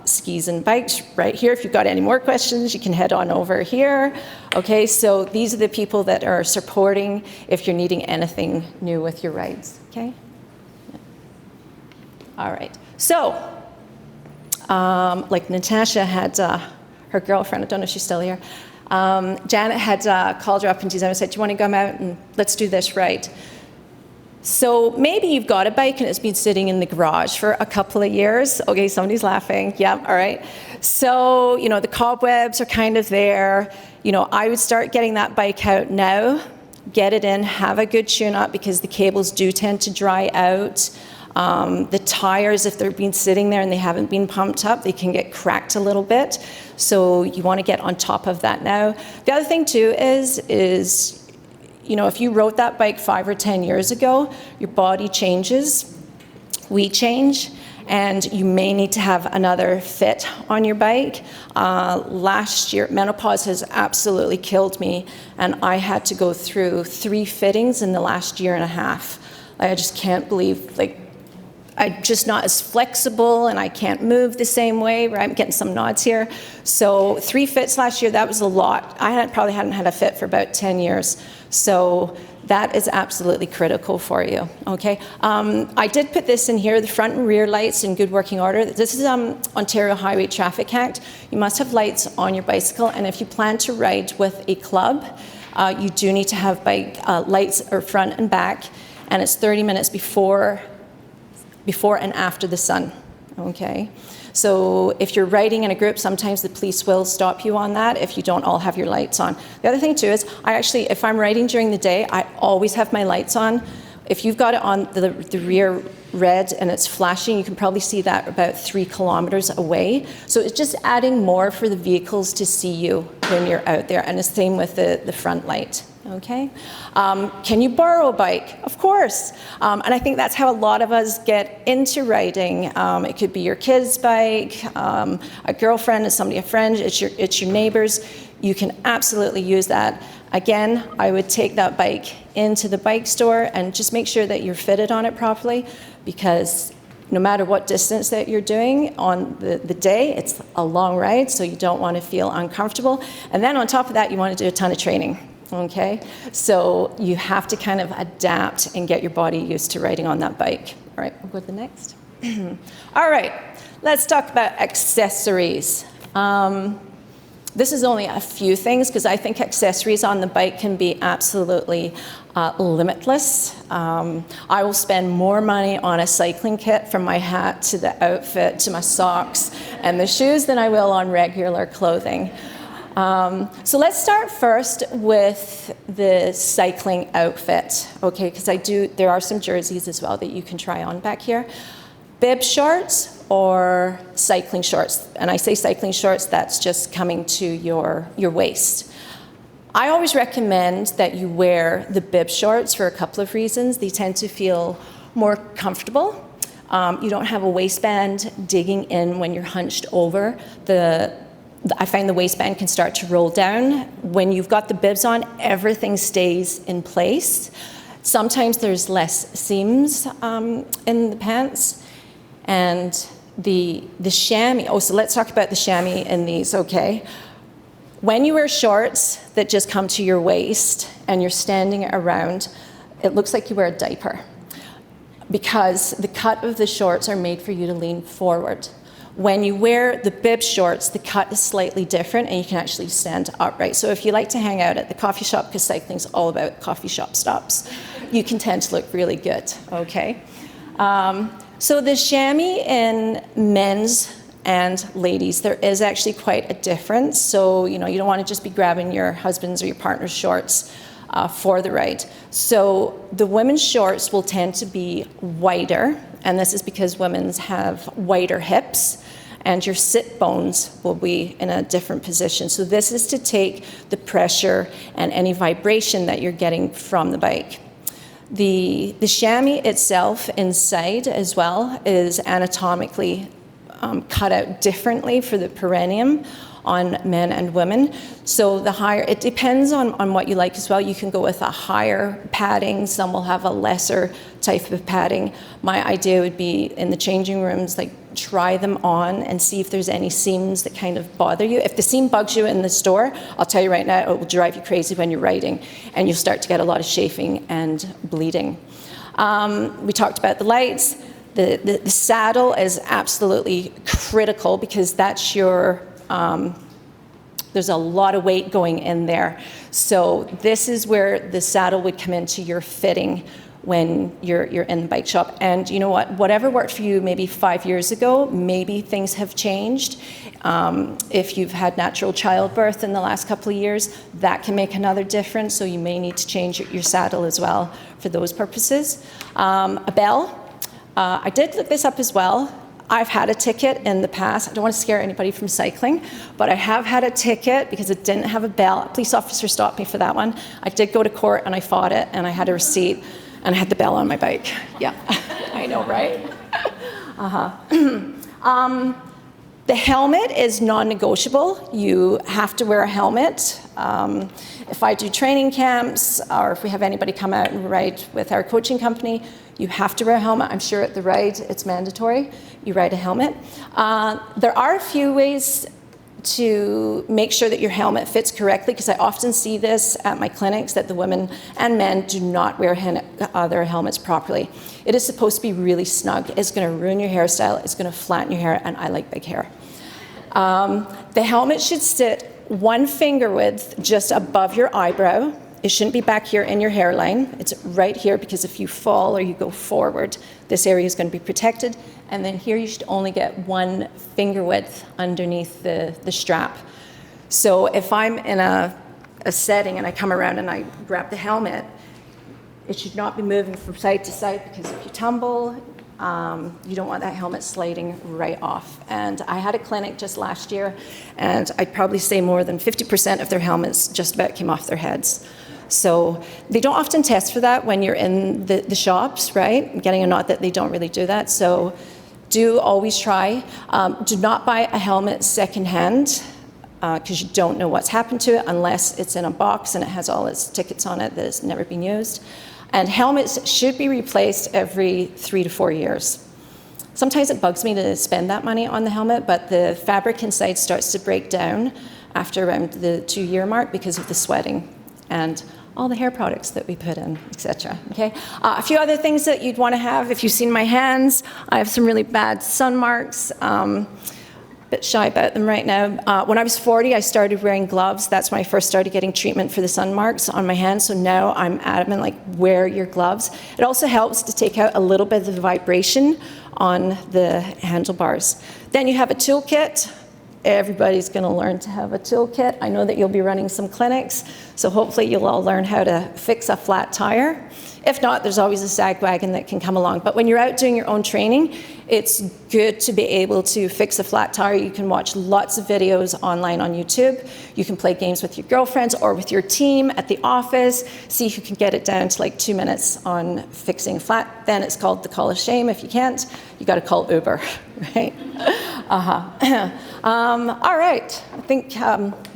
[SPEAKER 8] skis and bikes right here. If you've got any more questions, you can head on over here. Okay, so these are the people that are supporting if you're needing anything new with your rides, okay? All right, so like Natasha had her girlfriend, I don't know if she's still here, Janet had called her up in December and said, do you want to come out and let's do this right? So maybe you've got a bike and it's been sitting in the garage for a couple of years. Okay, somebody's laughing. Yeah, all right. So, you know, the cobwebs are kind of there. You know, I would start getting that bike out now, get it in, have a good tune-up because the cables do tend to dry out. The tires, if they've been sitting there and they haven't been pumped up, they can get cracked a little bit. So you want to get on top of that now. The other thing too is you know, if you rode that bike 5 or 10 years ago, your body changes, we change, and you may need to have another fit on your bike. Last year, menopause has absolutely killed me, and I had to go through 3 fittings in the last year and a half. Like, I just can't believe, like, I'm just not as flexible and I can't move the same way, right? I'm getting some nods here. So 3 fits last year, that was a lot. I probably hadn't had a fit for about 10 years. So that is absolutely critical for you, okay? I did put this in here, the front and rear lights in good working order. This is Ontario Highway Traffic Act. You must have lights on your bicycle, and if you plan to ride with a club, you do need to have bike lights or front and back, and it's 30 minutes before and after the sun, okay? So if you're riding in a group, sometimes the police will stop you on that if you don't all have your lights on. The other thing too is, if I'm riding during the day, I always have my lights on. If you've got it on the rear red and it's flashing, you can probably see that about 3 kilometers away. So it's just adding more for the vehicles to see you when you're out there, and the same with the front light. Okay. Can you borrow a bike? Of course. And I think that's how a lot of us get into riding. It could be your kid's bike, a girlfriend, a friend, it's your neighbor's. You can absolutely use that. Again, I would take that bike into the bike store and just make sure that you're fitted on it properly, because no matter what distance that you're doing on the day, it's a long ride, so you don't want to feel uncomfortable. And then on top of that, you want to do a ton of training. Okay, so you have to kind of adapt and get your body used to riding on that bike. All right, we'll go to the next. All right, let's talk about accessories. This is only a few things because I think accessories on the bike can be absolutely limitless. I will spend more money on a cycling kit, from my hat to the outfit to my socks and the shoes, than I will on regular clothing. So let's start first with the cycling outfit, okay, because there are some jerseys as well that you can try on back here. Bib shorts or cycling shorts, and I say cycling shorts, that's just coming to your waist. I always recommend that you wear the bib shorts for a couple of reasons. They tend to feel more comfortable. You don't have a waistband digging in when you're hunched over. I find the waistband can start to roll down. When you've got the bibs on, everything stays in place. Sometimes there's less seams in the pants. And the chamois, so let's talk about the chamois in these, okay? When you wear shorts that just come to your waist and you're standing around, it looks like you wear a diaper, because the cut of the shorts are made for you to lean forward. When you wear the bib shorts, the cut is slightly different and you can actually stand upright. So if you like to hang out at the coffee shop, because cycling's all about coffee shop stops, you can tend to look really good, okay? So the chamois in men's and ladies, there is actually quite a difference. So, you don't want to just be grabbing your husband's or your partner's shorts for the ride. So the women's shorts will tend to be wider, and this is because women's have wider hips, and your sit bones will be in a different position. So this is to take the pressure and any vibration that you're getting from the bike. The chamois itself inside as well is anatomically cut out differently for the perineum. on men and women. So the higher, it depends on what you like as well. You can go with a higher padding, some will have a lesser type of padding. My idea would be in the changing rooms, like try them on and see if there's any seams that kind of bother you. If the seam bugs you in the store, I'll tell you right now, it will drive you crazy when you're writing, and you'll start to get a lot of chafing and bleeding. We talked about the lights. The saddle is absolutely critical because that's your, there's a lot of weight going in there. So this is where the saddle would come into your fitting when you're in the bike shop. And you know what, whatever worked for you maybe 5 years ago, maybe things have changed. If you've had natural childbirth in the last couple of years, that can make another difference. So you may need to change your saddle as well for those purposes. A bell. I did look this up as well. I've had a ticket in the past. I don't want to scare anybody from cycling, but I have had a ticket because it didn't have a bell. A police officer stopped me for that one. I did go to court and I fought it, and I had a receipt, and I had the bell on my bike. Yeah, I know, right? The helmet is non-negotiable. You have to wear a helmet. If I do training camps, or if we have anybody come out and ride with our coaching company, you have to wear a helmet. I'm sure at the ride it's mandatory. You ride a helmet. There are a few ways to make sure that your helmet fits correctly, because I often see this at my clinics, that the women and men do not wear their helmets properly. It is supposed to be really snug. It's going to ruin your hairstyle. It's going to flatten your hair, and I like big hair. The helmet should sit 1 finger width just above your eyebrow. It shouldn't be back here in your hairline. It's right here, because if you fall or you go forward, this area is going to be protected. And then here you should only get 1 finger width underneath the strap. So if I'm in a setting and I come around and I grab the helmet, it should not be moving from side to side, because if you tumble, you don't want that helmet sliding right off. And I had a clinic just last year, and I'd probably say more than 50% of their helmets just about came off their heads. So they don't often test for that when you're in the shops, right? I'm getting a nod that they don't really do that. So do always try. Do not buy a helmet secondhand, because you don't know what's happened to it unless it's in a box and it has all its tickets on it that has never been used. And helmets should be replaced every 3 to 4 years. Sometimes it bugs me to spend that money on the helmet, but the fabric inside starts to break down after around the 2-year mark because of the sweating and all the hair products that we put in, etc. Okay? A few other things that you'd want to have. If you've seen my hands, I have some really bad sun marks. Bit shy about them right now. When I was 40, I started wearing gloves. That's when I first started getting treatment for the sun marks on my hands. So now I'm adamant, like, wear your gloves. It also helps to take out a little bit of the vibration on the handlebars. Then you have a toolkit. Everybody's going to learn to have a toolkit. I know that you'll be running some clinics, so hopefully you'll all learn how to fix a flat tire. If not, there's always a sag wagon that can come along. But when you're out doing your own training, it's good to be able to fix a flat tire. You can watch lots of videos online on YouTube. You can play games with your girlfriends or with your team at the office. See if you can get it down to like 2 minutes on fixing a flat. Then it's called the call of shame. If you can't, you got to call Uber, right? All right, I think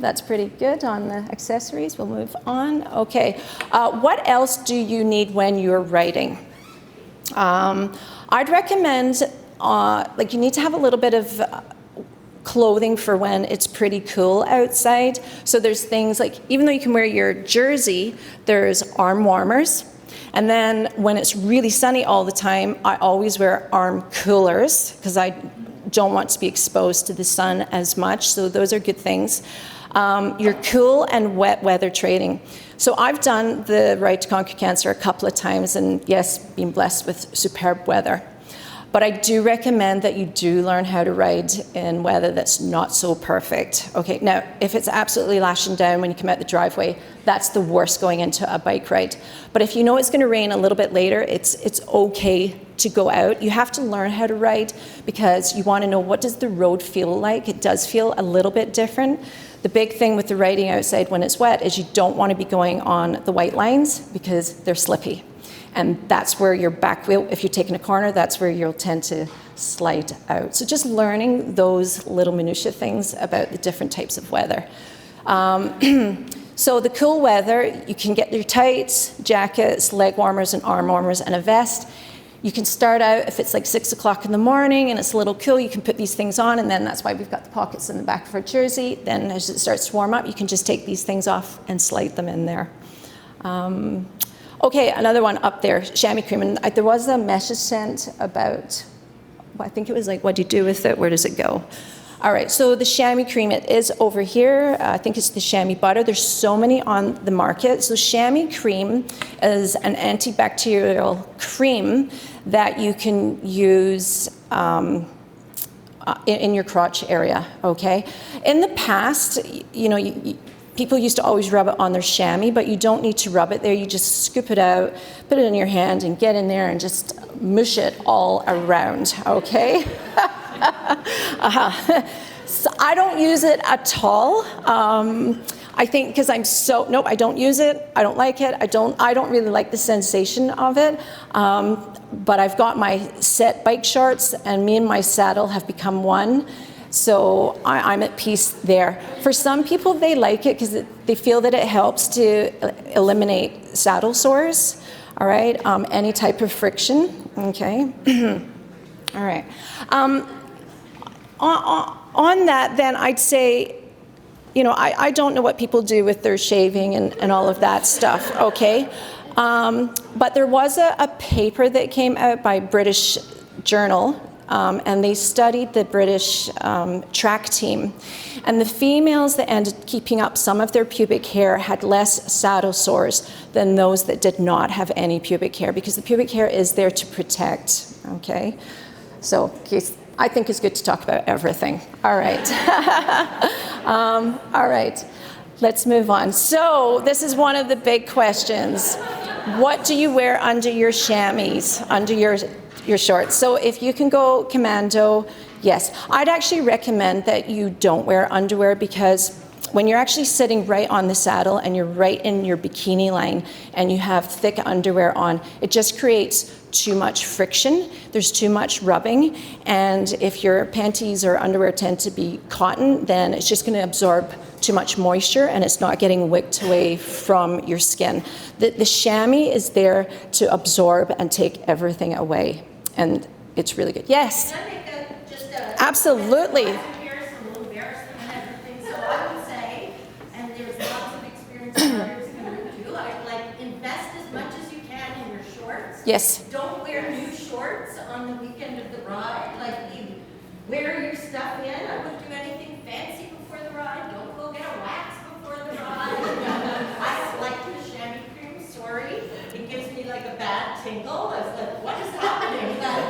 [SPEAKER 8] that's pretty good on the accessories. We'll move on. Okay, what else do you need when you're writing? I'd recommend, like, you need to have a little bit of clothing for when it's pretty cool outside. So there's things like, even though you can wear your jersey, there's arm warmers. And then when it's really sunny all the time, I always wear arm coolers because I don't want to be exposed to the sun as much. So those are good things. Your cool and wet weather trading. So I've done the Ride to Conquer Cancer a couple of times, and yes, been blessed with superb weather. But I do recommend that you do learn how to ride in weather that's not so perfect. Okay, now, if it's absolutely lashing down when you come out the driveway, that's the worst going into a bike ride. But if you know it's gonna rain a little bit later, it's okay to go out. You have to learn how to ride because you wanna know, what does the road feel like? It does feel a little bit different. The big thing with the riding outside when it's wet is you don't wanna be going on the white lines because they're slippy. And that's where your back wheel, if you're taking a corner, that's where you'll tend to slide out. So just learning those little minutiae things about the different types of weather. So the cool weather, you can get your tights, jackets, leg warmers and arm warmers and a vest. You can start out, if it's like 6 o'clock in the morning and it's a little cool, you can put these things on, and then that's why we've got the pockets in the back of our jersey. Then as it starts to warm up, you can just take these things off and slide them in there. Okay, another one up there, chamois cream. And there was a message sent about, I think it was like, what do you do with it? Where does it go? All right, so the chamois cream, it is over here. I think it's the chamois butter. There's so many on the market. So chamois cream is an antibacterial cream that you can use in your crotch area, okay? In the past, you know, people used to always rub it on their chamois, but you don't need to rub it there. You just scoop it out, put it in your hand, and get in there and just mush it all around, okay? So I don't use it at all. I think because nope, I don't use it. I don't like it. I don't really like the sensation of it. But I've got my set bike shorts, and me and my saddle have become one. So I'm at peace there. For some people, they like it because they feel that it helps to eliminate saddle sores, all right? Any type of friction, okay? All right. On that, then, I'd say, you know, I don't know what people do with their shaving and all of that stuff, okay? But there was a paper that came out by British Journal, and they studied the British track team. And the females that ended keeping up some of their pubic hair had less saddle sores than those that did not have any pubic hair, because the pubic hair is there to protect, okay? So, I think it's good to talk about everything. All right. All right. Let's move on. So this is one of the big questions. What do you wear under your chamois, under your shorts? So if you can go commando, yes. I'd actually recommend that you don't wear underwear, because when you're actually sitting right on the saddle and you're right in your bikini line and you have thick underwear on, it just creates too much friction. There's too much rubbing. And if your panties or underwear tend to be cotton, then it's just going to absorb too much moisture and it's not getting wicked away from your skin. The chamois is there to absorb and take everything away. And it's really good. Yes?
[SPEAKER 2] Can I make just a...
[SPEAKER 8] Absolutely.
[SPEAKER 2] Comparison, a little embarrassing and everything. So I would say, and there's lots of experience that others can do, like invest as much as you can in your shorts.
[SPEAKER 8] Yes.
[SPEAKER 2] Don't wear new shorts on the weekend of the ride. Like, you wear your stuff in. I wouldn't do anything fancy before the ride. Don't go get a wax before the ride. I don't like the chamois cream, sorry. It gives me like a bad tingle. I was like, what is happening? But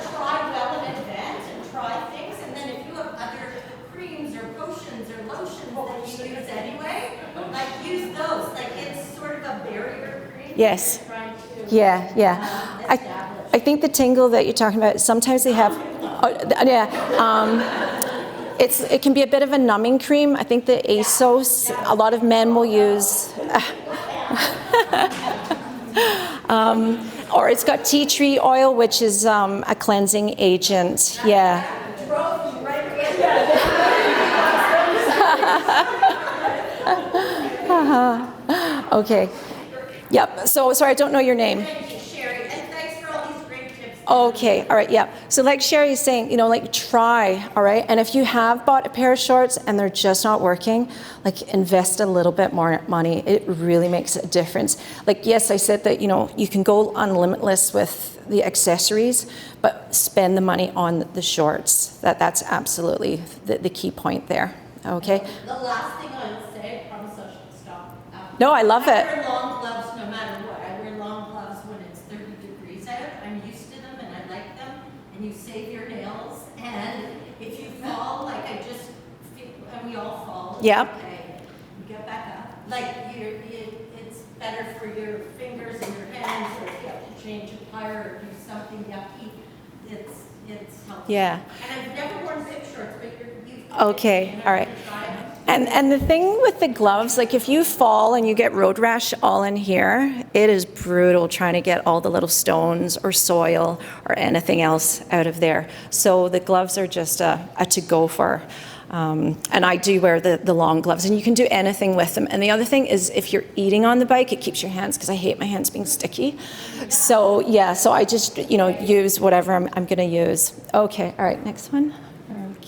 [SPEAKER 2] try well in advance and try things. And then if you have other creams or potions or lotions that you use anyway, like use those. Like it's sort of a barrier cream.
[SPEAKER 8] Yes. Yeah, yeah. I think the tingle that you're talking about, sometimes they have, it can be a bit of a numbing cream. I think the ASOS, a lot of men will use, or it's got tea tree oil, which is a cleansing agent. Yeah. Okay. Yep. So sorry, I don't know your name.
[SPEAKER 2] Sherry, and thanks for all these great tips.
[SPEAKER 8] Okay, all right, yeah. So like Sherry is saying, you know, like try, all right? And if you have bought a pair of shorts and they're just not working, like invest a little bit more money. It really makes a difference. Like, yes, I said that, you know, you can go unlimitless with the accessories, but spend the money on the shorts. That's absolutely the key point there, okay?
[SPEAKER 2] The last thing I would say, I promise I should stop.
[SPEAKER 8] No, I love
[SPEAKER 2] I
[SPEAKER 8] it.
[SPEAKER 2] wear long gloves no matter what. I wear long gloves when it's 30 degrees out. I'm used to them and I like them. And you save your nails. And if you fall, like I just feel, and we all fall.
[SPEAKER 8] Yep.
[SPEAKER 2] Okay, you get back up. Like it's better for your fingers and your hands, or if you have to change a tire or do something yucky. It's helpful.
[SPEAKER 8] Yeah.
[SPEAKER 2] And I've never worn bib shorts, but you.
[SPEAKER 8] Okay, all right. And the thing with the gloves, like if you fall and you get road rash all in here, it is brutal trying to get all the little stones or soil or anything else out of there. So the gloves are just a to-go for. And I do wear the long gloves, and you can do anything with them. And the other thing is if you're eating on the bike, it keeps your hands, because I hate my hands being sticky. So yeah, so I just, use whatever I'm going to use. Okay, all right, next one.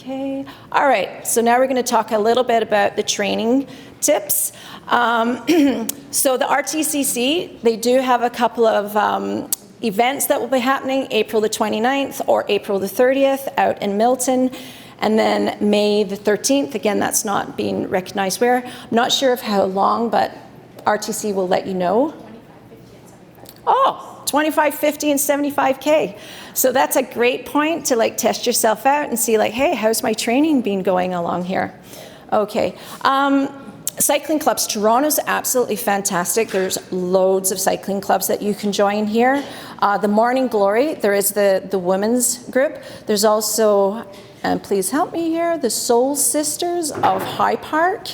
[SPEAKER 8] Okay, all right, so now we're going to talk a little bit about the training tips. So the RTCC, they do have a couple of events that will be happening April the 29th or April the 30th out in Milton. And then May the 13th, again, that's not being recognized where. I'm not sure of how long, but RTC will let you know. 25, 50, and 75K. So that's a great point to test yourself out and see hey, how's my training been going along here? Okay. Cycling clubs. Toronto's absolutely fantastic. There's loads of cycling clubs that you can join here. The Morning Glory, there is the women's group. There's also, and please help me here, the Soul Sisters of High Park.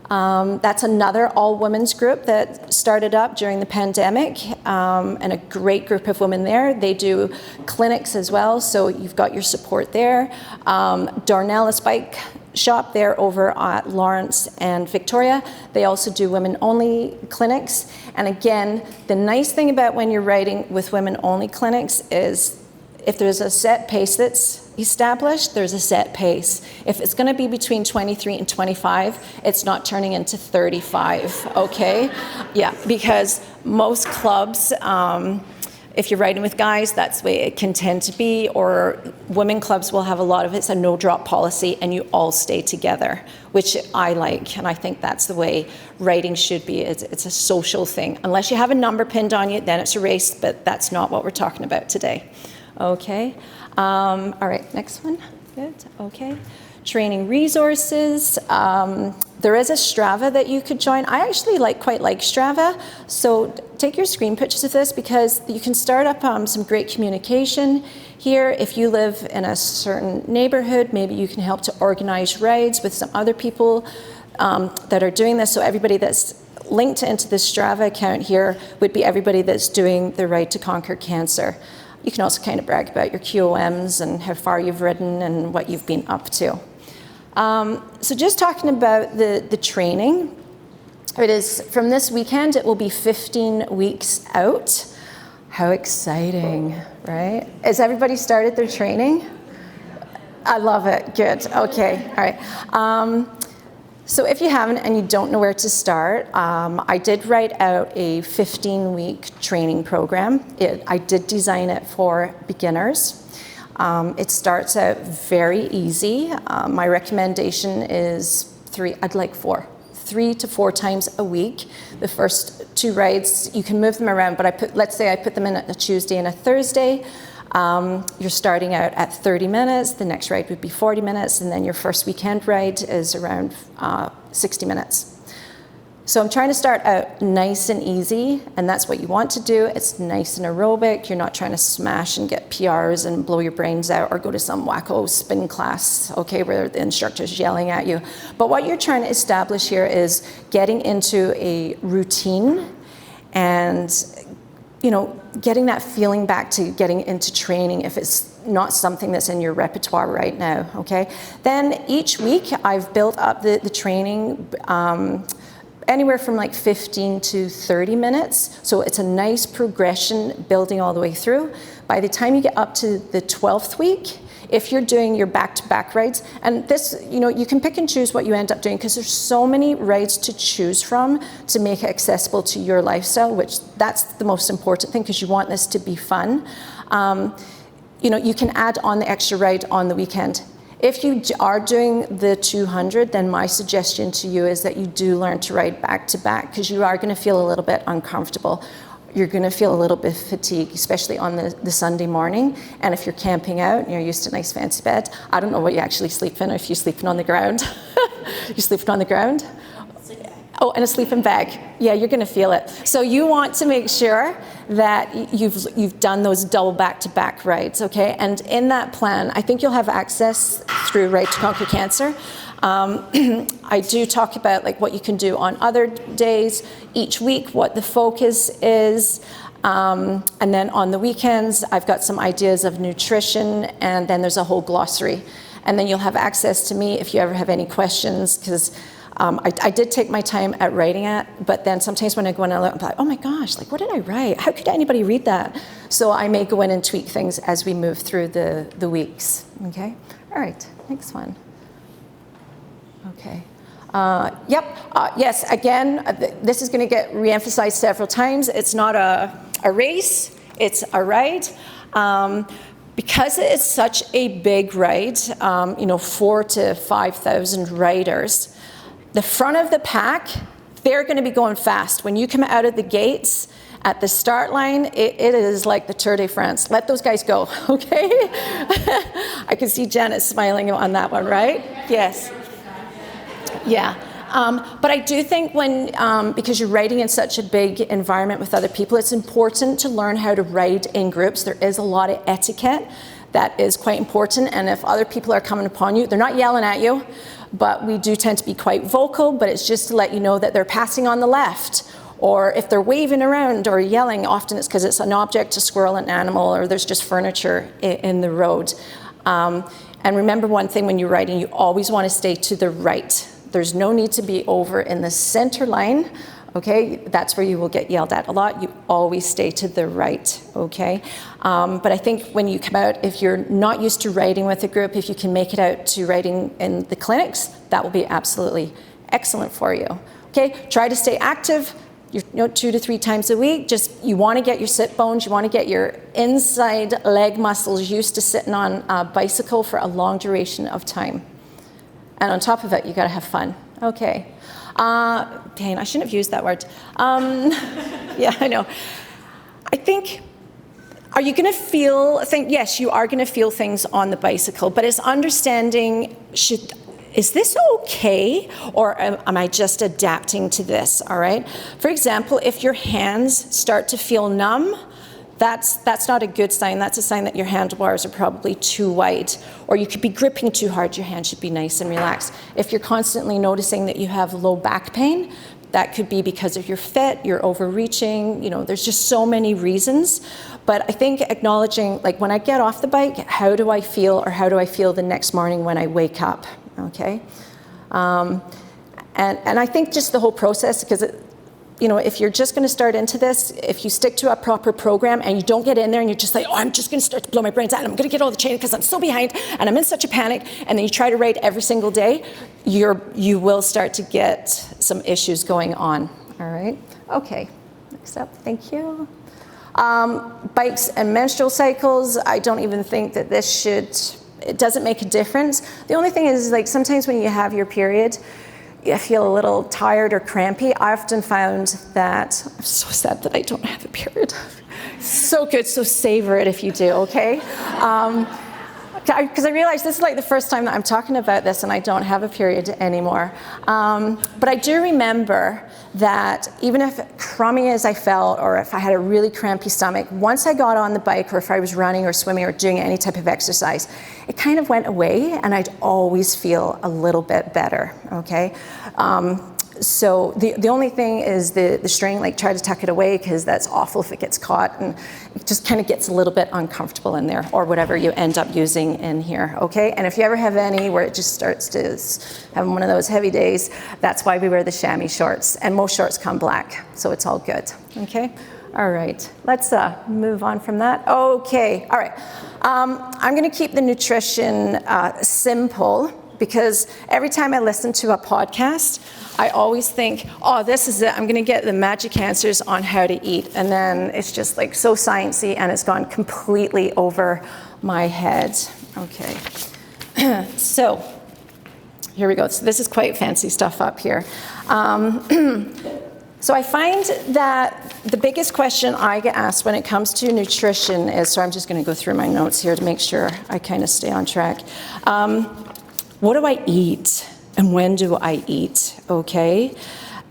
[SPEAKER 8] That's another all-women's group that started up during the pandemic, and a great group of women there. They do clinics as well, so you've got your support there. Darnellis Bike Shop there over at Lawrence and Victoria. They also do women-only clinics. And again, the nice thing about when you're riding with women-only clinics is if there's a set pace that's established, there's a set pace. If it's going to be between 23 and 25, it's not turning into 35, okay? Yeah, because most clubs, if you're riding with guys, that's the way it can tend to be, or women clubs will have a lot of it's a no-drop policy and you all stay together, which I like, and I think that's the way riding should be. It's a social thing. Unless you have a number pinned on you, then it's a race, but that's not what we're talking about today. Okay. All right, next one. Good. Okay. Training resources. There is a Strava that you could join. I actually quite like Strava. So take your screen pictures of this, because you can start up some great communication here. If you live in a certain neighborhood, maybe you can help to organize rides with some other people that are doing this. So everybody that's linked into the Strava account here would be everybody that's doing the Ride to Conquer Cancer. You can also kind of brag about your QOMs and how far you've ridden and what you've been up to. So just talking about the training, it is from this weekend, it will be 15 weeks out. How exciting, right? Has everybody started their training? I love it, good, okay, all right. So if you haven't and you don't know where to start, I did write out a 15-week training program. I did design it for beginners. It starts out very easy. My recommendation is 3 to 4 times a week. The first 2 rides, you can move them around, but let's say I put them in a Tuesday and a Thursday. You're starting out at 30 minutes, the next ride would be 40 minutes, and then your first weekend ride is around 60 minutes. So I'm trying to start out nice and easy, and that's what you want to do. It's nice and aerobic. You're not trying to smash and get PRs and blow your brains out or go to some wacko spin class, okay, where the instructor's yelling at you. But what you're trying to establish here is getting into a routine and getting that feeling back to getting into training if it's not something that's in your repertoire right now, okay? Then each week I've built up the training anywhere from 15 to 30 minutes. So it's a nice progression building all the way through. By the time you get up to the 12th week, if you're doing your back-to-back rides, and this, you can pick and choose what you end up doing because there's so many rides to choose from to make it accessible to your lifestyle, which that's the most important thing because you want this to be fun. You can add on the extra ride on the weekend. If you are doing the 200, then my suggestion to you is that you do learn to ride back-to-back because you are going to feel a little bit uncomfortable. You're going to feel a little bit fatigued, especially on the Sunday morning. And if you're camping out and you're used to a nice fancy bed, I don't know what you actually sleep in, or if you're sleeping on the ground. You're sleeping on the ground? Oh, and a sleeping bag. Yeah, you're going to feel it. So you want to make sure that you've done those double back-to-back rides, okay? And in that plan, I think you'll have access through Ride to Conquer Cancer. I do talk about like what you can do on other days, each week, what the focus is. And then on the weekends, I've got some ideas of nutrition, and then there's a whole glossary. And then you'll have access to me if you ever have any questions, because I did take my time at writing it, but then sometimes when I go in and look, I'm like, oh my gosh, like what did I write? How could anybody read that? So I may go in and tweak things as we move through the weeks, okay? All right, next one. Okay. Yes, again, this is going to get reemphasized several times. It's not a race, it's a ride. Because it's such a big ride, 4,000 to 5,000 riders, the front of the pack, they're going to be going fast. When you come out of the gates at the start line, it is like the Tour de France. Let those guys go, okay? I can see Janet smiling on that one, right? Yes. Yeah. But I do think because you're riding in such a big environment with other people, it's important to learn how to ride in groups. There is a lot of etiquette that is quite important, and if other people are coming upon you, they're not yelling at you, but we do tend to be quite vocal, but it's just to let you know that they're passing on the left, or if they're waving around or yelling, often it's because it's an object, a squirrel, an animal, or there's just furniture in the road. And remember one thing when you're riding, you always want to stay to the right. There's no need to be over in the center line, okay? That's where you will get yelled at a lot. You always stay to the right, okay? But I think when you come out, if you're not used to riding with a group, if you can make it out to riding in the clinics, that will be absolutely excellent for you, okay? Try to stay active, 2 to 3 times a week. Just, you want to get your sit bones, you want to get your inside leg muscles used to sitting on a bicycle for a long duration of time. And on top of it, you got to have fun. Okay. Dang, I shouldn't have used that word. Yeah, I know. I think, are you going to feel, yes, you are going to feel things on the bicycle, but it's understanding, is this okay, or am I just adapting to this, all right? For example, if your hands start to feel numb, that's not a good sign. That's a sign that your handlebars are probably too wide, or you could be gripping too hard. Your hand should be nice and relaxed. If you're constantly noticing that you have low back pain, that could be because of your fit, you're overreaching, there's just so many reasons. But I think acknowledging, like when I get off the bike, how do I feel, or how do I feel the next morning when I wake up, okay? And I think just the whole process, because if you're just going to start into this, if you stick to a proper program and you don't get in there and you're just like, oh, I'm just going to start to blow my brains out, and I'm going to get all the training because I'm so behind and I'm in such a panic, and then you try to ride every single day, you will start to get some issues going on, all right? Okay, next up, thank you. Bikes and menstrual cycles, I don't even think that it doesn't make a difference. The only thing is, like, sometimes when you have your period, you feel a little tired or crampy. I often found that, I'm so sad that I don't have a period. So good, so savor it if you do, okay? Because I realize this is like the first time that I'm talking about this and I don't have a period anymore. But I do remember that even if crummy as I felt, or if I had a really crampy stomach, once I got on the bike, or if I was running or swimming or doing any type of exercise, it kind of went away and I'd always feel a little bit better, okay? So the only thing is the string, like try to tuck it away, because that's awful if it gets caught, and it just kind of gets a little bit uncomfortable in there, or whatever you end up using in here, okay? And if you ever have any where it just starts to have one of those heavy days, that's why we wear the chamois shorts, and most shorts come black, so it's all good, okay? All right, let's move on from that. Okay, all right. I'm gonna keep the nutrition simple, because every time I listen to a podcast, I always think, oh, this is it. I'm going to get the magic answers on how to eat. And then it's just like so sciencey, and it's gone completely over my head. Okay. So here we go. So this is quite fancy stuff up here. So I find that the biggest question I get asked when it comes to nutrition is, so I'm just going to go through my notes here to make sure I kind of stay on track. What do I eat? And when do I eat, okay?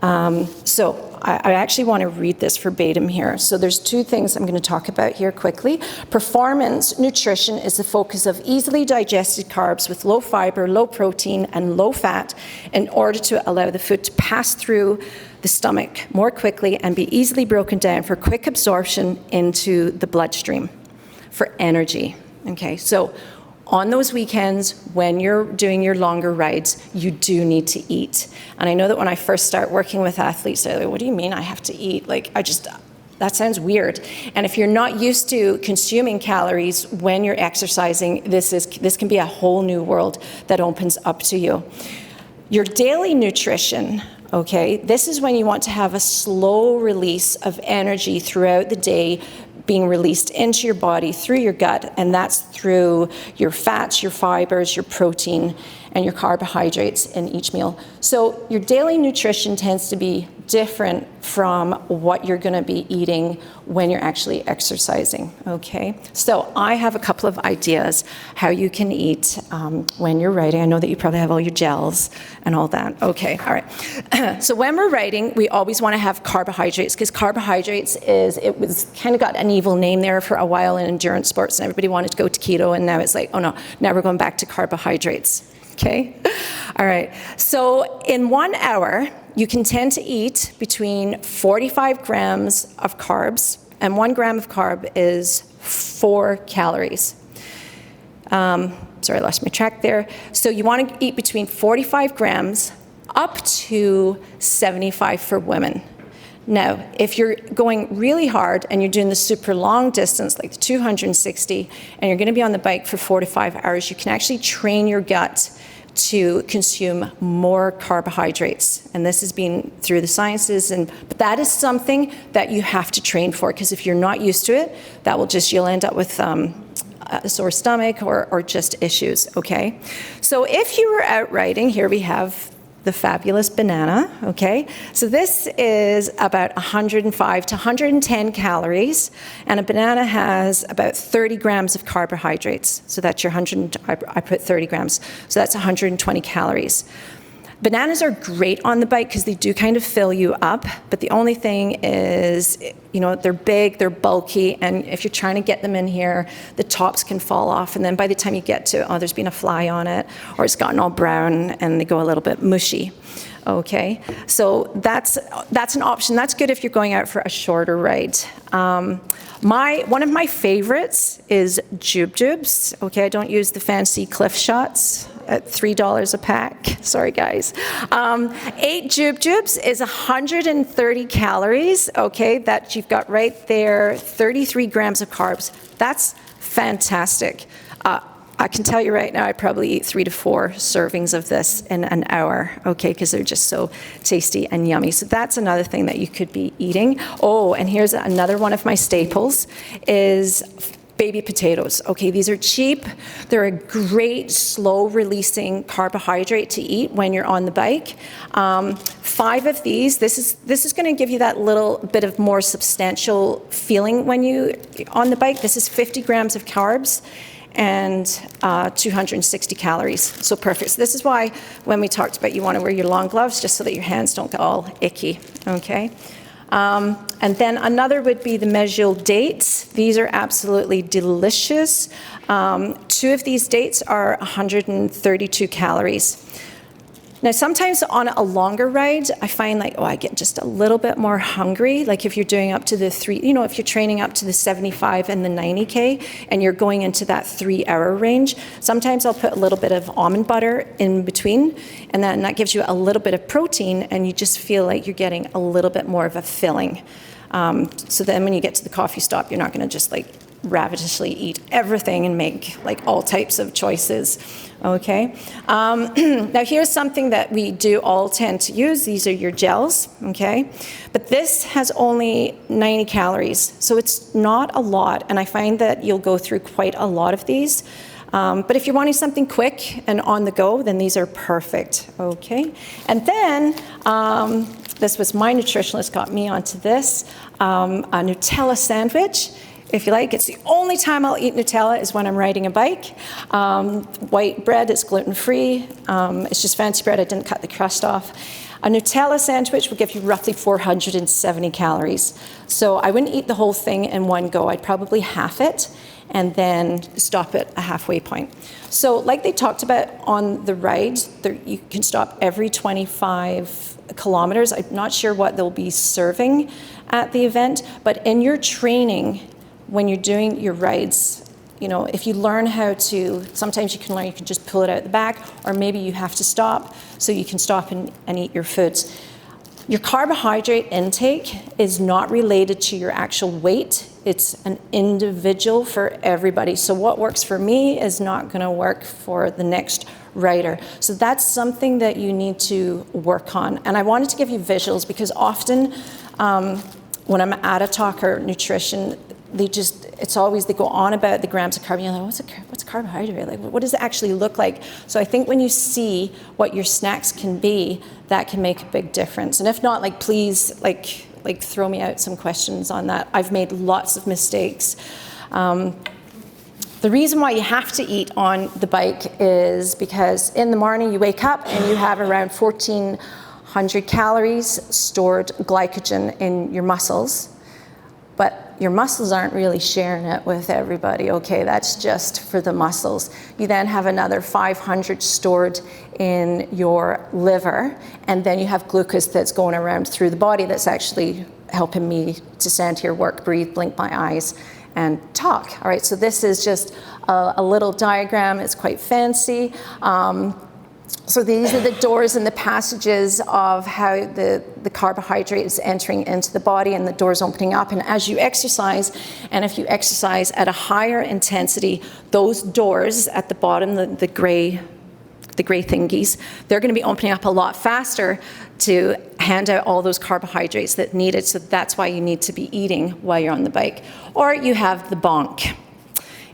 [SPEAKER 8] So I actually want to read this verbatim here. So there's two things I'm going to talk about here quickly. Performance nutrition is the focus of easily digested carbs with low fiber, low protein, and low fat in order to allow the food to pass through the stomach more quickly and be easily broken down for quick absorption into the bloodstream for energy. Okay, so on those weekends, when you're doing your longer rides, you do need to eat. And I know that when I first start working with athletes, they're like, what do you mean I have to eat? Like, that sounds weird. And if you're not used to consuming calories when you're exercising, this can be a whole new world that opens up to you. Your daily nutrition, okay, this is when you want to have a slow release of energy throughout the day being released into your body through your gut, and that's through your fats, your fibers, your protein, and your carbohydrates in each meal. So your daily nutrition tends to be different from what you're going to be eating when you're actually exercising, okay? So I have a couple of ideas how you can eat when you're writing. I know that you probably have all your gels and all that. Okay, all right. So when we're writing, we always want to have carbohydrates, because carbohydrates it was kind of got an evil name there for a while in endurance sports, and everybody wanted to go to keto, and now it's like, oh no, now we're going back to carbohydrates. Okay, all right. So in 1 hour, you can tend to eat between 45 grams of carbs, and 1 gram of carb is 4 calories. Sorry, I lost my track there. So you want to eat between 45 grams up to 75 for women. Now, if you're going really hard and you're doing the super long distance, like the 260, and you're going to be on the bike for 4 to 5 hours, you can actually train your gut to consume more carbohydrates. And this has been through the sciences, but that is something that you have to train for, because if you're not used to it, you'll end up with a sore stomach or just issues, okay? So if you were out riding, here we have the fabulous banana, okay? So this is about 105 to 110 calories, and a banana has about 30 grams of carbohydrates. So that's your I put 30 grams, so that's 120 calories. Bananas are great on the bike because they do kind of fill you up, but the only thing is, they're big, they're bulky, and if you're trying to get them in here, the tops can fall off, and then by the time you get to, there's been a fly on it, or it's gotten all brown, and they go a little bit mushy. Okay, so that's an option. That's good if you're going out for a shorter ride. One of my favorites is Jube Jubes. Okay, I don't use the fancy Cliff Shots at $3 a pack. Sorry, guys. 8 Jube Jubes is 130 calories. Okay, that you've got right there. 33 grams of carbs. That's fantastic. I can tell you right now, I probably eat 3 to 4 servings of this in an hour, okay, because they're just so tasty and yummy. So that's another thing that you could be eating. Oh, and here's another one of my staples is baby potatoes. Okay, these are cheap. They're a great slow-releasing carbohydrate to eat when you're on the bike. 5 of these. This is going to give you that little bit of more substantial feeling when you're on the bike. This is 50 grams of carbs and 260 calories. So perfect. So this is why when we talked about you want to wear your long gloves just so that your hands don't get all icky, okay? And then another would be the Medjool dates. These are absolutely delicious. 2 of these dates are 132 calories. Now, sometimes on a longer ride, I find I get just a little bit more hungry. Like if you're doing up to the if you're training up to the 75 and the 90K and you're going into that 3-hour range, sometimes I'll put a little bit of almond butter in between, and then that gives you a little bit of protein, and you just feel like you're getting a little bit more of a filling. So then when you get to the coffee stop, you're not going to just ravenously eat everything and make all types of choices. Okay. Now here's something that we do all tend to use. These are your gels. Okay. But this has only 90 calories, so it's not a lot. And I find that you'll go through quite a lot of these. But if you're wanting something quick and on the go, then these are perfect. Okay. And then this was my nutritionist got me onto this, a Nutella sandwich. If you like, it's the only time I'll eat Nutella is when I'm riding a bike. White bread, it's gluten-free. It's just fancy bread. I didn't cut the crust off. A Nutella sandwich will give you roughly 470 calories. So I wouldn't eat the whole thing in one go. I'd probably half it and then stop at a halfway point. So like they talked about on the ride, you can stop every 25 kilometers. I'm not sure what they'll be serving at the event, but in your training, when you're doing your rides, if you learn how to, sometimes you can just pull it out the back, or maybe you have to stop, so you can stop and eat your foods. Your carbohydrate intake is not related to your actual weight. It's an individual for everybody. So what works for me is not going to work for the next rider. So that's something that you need to work on. And I wanted to give you visuals because often when I'm at a talk or nutrition, they go on about the grams of carb. You're like, what's a carbohydrate? Like, what does it actually look like? So I think when you see what your snacks can be, that can make a big difference. And if not, please, throw me out some questions on that. I've made lots of mistakes. The reason why you have to eat on the bike is because in the morning you wake up and you have around 1,400 calories stored glycogen in your muscles. But your muscles aren't really sharing it with everybody, okay? That's just for the muscles. You then have another 500 stored in your liver, and then you have glucose that's going around through the body that's actually helping me to stand here, work, breathe, blink my eyes, and talk, all right? So this is just a little diagram. It's quite fancy. So these are the doors and the passages of how the carbohydrate is entering into the body and the doors opening up. And as you exercise, and if you exercise at a higher intensity, those doors at the bottom, the gray thingies, they're going to be opening up a lot faster to hand out all those carbohydrates that needed. So that's why you need to be eating while you're on the bike. Or you have the bonk.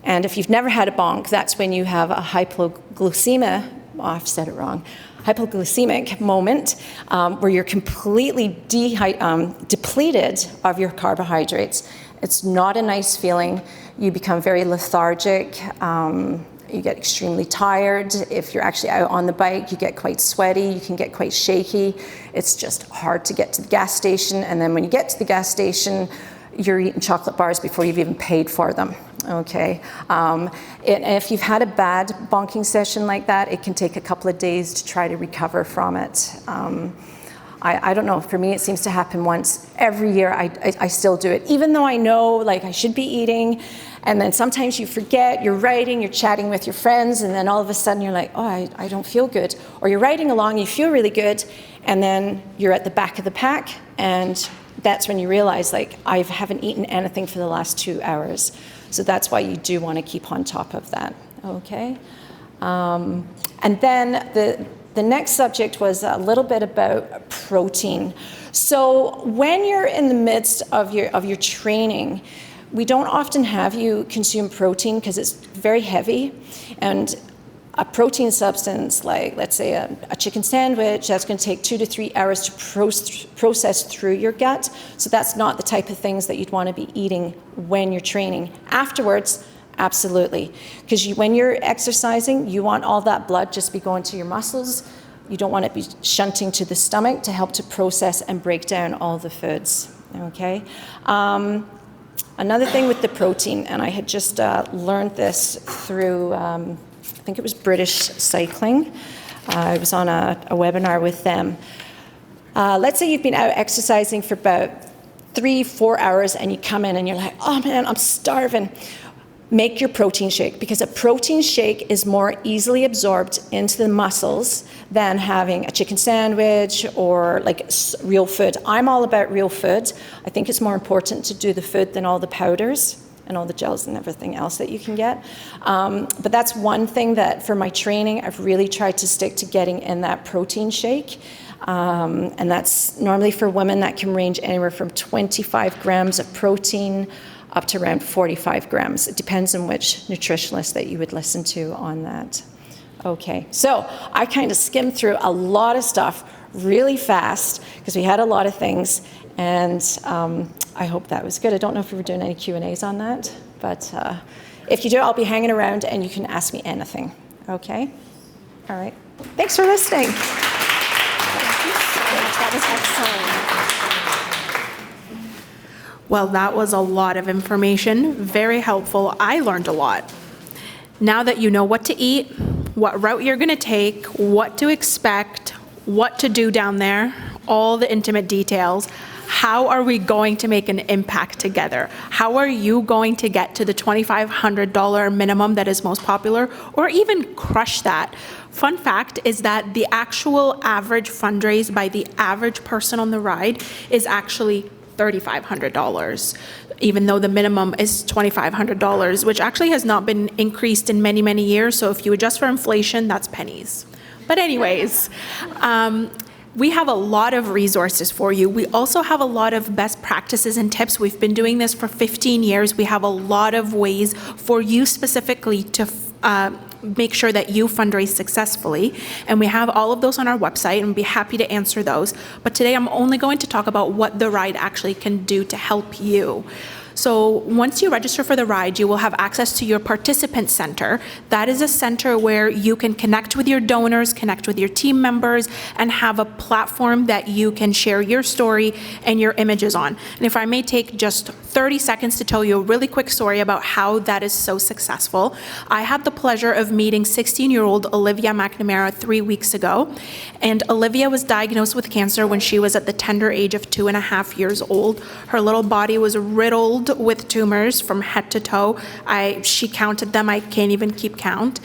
[SPEAKER 8] And if you've never had a bonk, that's when you have a hypoglycemia. I've said it wrong. Hypoglycemic moment where you're completely depleted of your carbohydrates. It's not a nice feeling. You become very lethargic. You get extremely tired. If you're actually out on the bike, you get quite sweaty. You can get quite shaky. It's just hard to get to the gas station. And then when you get to the gas station, you're eating chocolate bars before you've even paid for them. Okay, and if you've had a bad bonking session like that, it can take a couple of days to try to recover from it. I don't know, for me it seems to happen once every year. I still do it, even though I know I should be eating, and then sometimes you forget, you're writing, you're chatting with your friends, and then all of a sudden you're like, oh, I don't feel good. Or you're riding along, you feel really good, and then you're at the back of the pack, and that's when you realize, I haven't eaten anything for the last 2 hours. So that's why you do want to keep on top of that, okay? And then the next subject was a little bit about protein. So when you're in the midst of your training, we don't often have you consume protein because it's very heavy. And a protein substance, like let's say a chicken sandwich, that's going to take 2 to 3 hours to process through your gut. So that's not the type of things that you'd want to be eating when you're training. Afterwards, absolutely. Because when you're exercising, you want all that blood just be going to your muscles. You don't want it to be shunting to the stomach to help to process and break down all the foods, okay? Another thing with the protein, and I had just learned this through I think it was British Cycling. I was on a webinar with them. Let's say you've been out exercising for about 3-4 hours and you come in and you're like, oh man, I'm starving. Make your protein shake, because a protein shake is more easily absorbed into the muscles than having a chicken sandwich or real food. I'm all about real food. I think it's more important to do the food than all the powders and all the gels and everything else that you can get. But that's one thing that for my training, I've really tried to stick to getting in that protein shake. And that's normally for women that can range anywhere from 25 grams of protein up to around 45 grams. It depends on which nutritionist that you would listen to on that. Okay, so I kind of skimmed through a lot of stuff really fast because we had a lot of things, and I hope that was good. I don't know if we were doing any Q&As on that, but if you do, I'll be hanging around and you can ask me anything, okay? All right, thanks for listening.
[SPEAKER 3] Well, that was a lot of information, very helpful. I learned a lot. Now that you know what to eat, what route you're going to take, what to expect, what to do down there, all the intimate details, how are we going to make an impact together? How are you going to get to the $2,500 minimum that is most popular, or even crush that? Fun fact is that the actual average fundraise by the average person on the ride is actually $3,500, even though the minimum is $2,500, which actually has not been increased in many, many years. So if you adjust for inflation, that's pennies. But anyways, we have a lot of resources for you. We also have a lot of best practices and tips. We've been doing this for 15 years. We have a lot of ways for you specifically to make sure that you fundraise successfully. And we have all of those on our website, and we'd be happy to answer those. But today I'm only going to talk about what the ride actually can do to help you. So once you register for the ride, you will have access to your participant center. That is a center where you can connect with your donors, connect with your team members, and have a platform that you can share your story and your images on. And if I may take just 30 seconds to tell you a really quick story about how that is so successful. I had the pleasure of meeting 16-year-old Olivia McNamara 3 weeks ago. And Olivia was diagnosed with cancer when she was at the tender age of 2.5 years old. Her little body was riddled with tumors from head to toe. She counted them. I can't even keep count.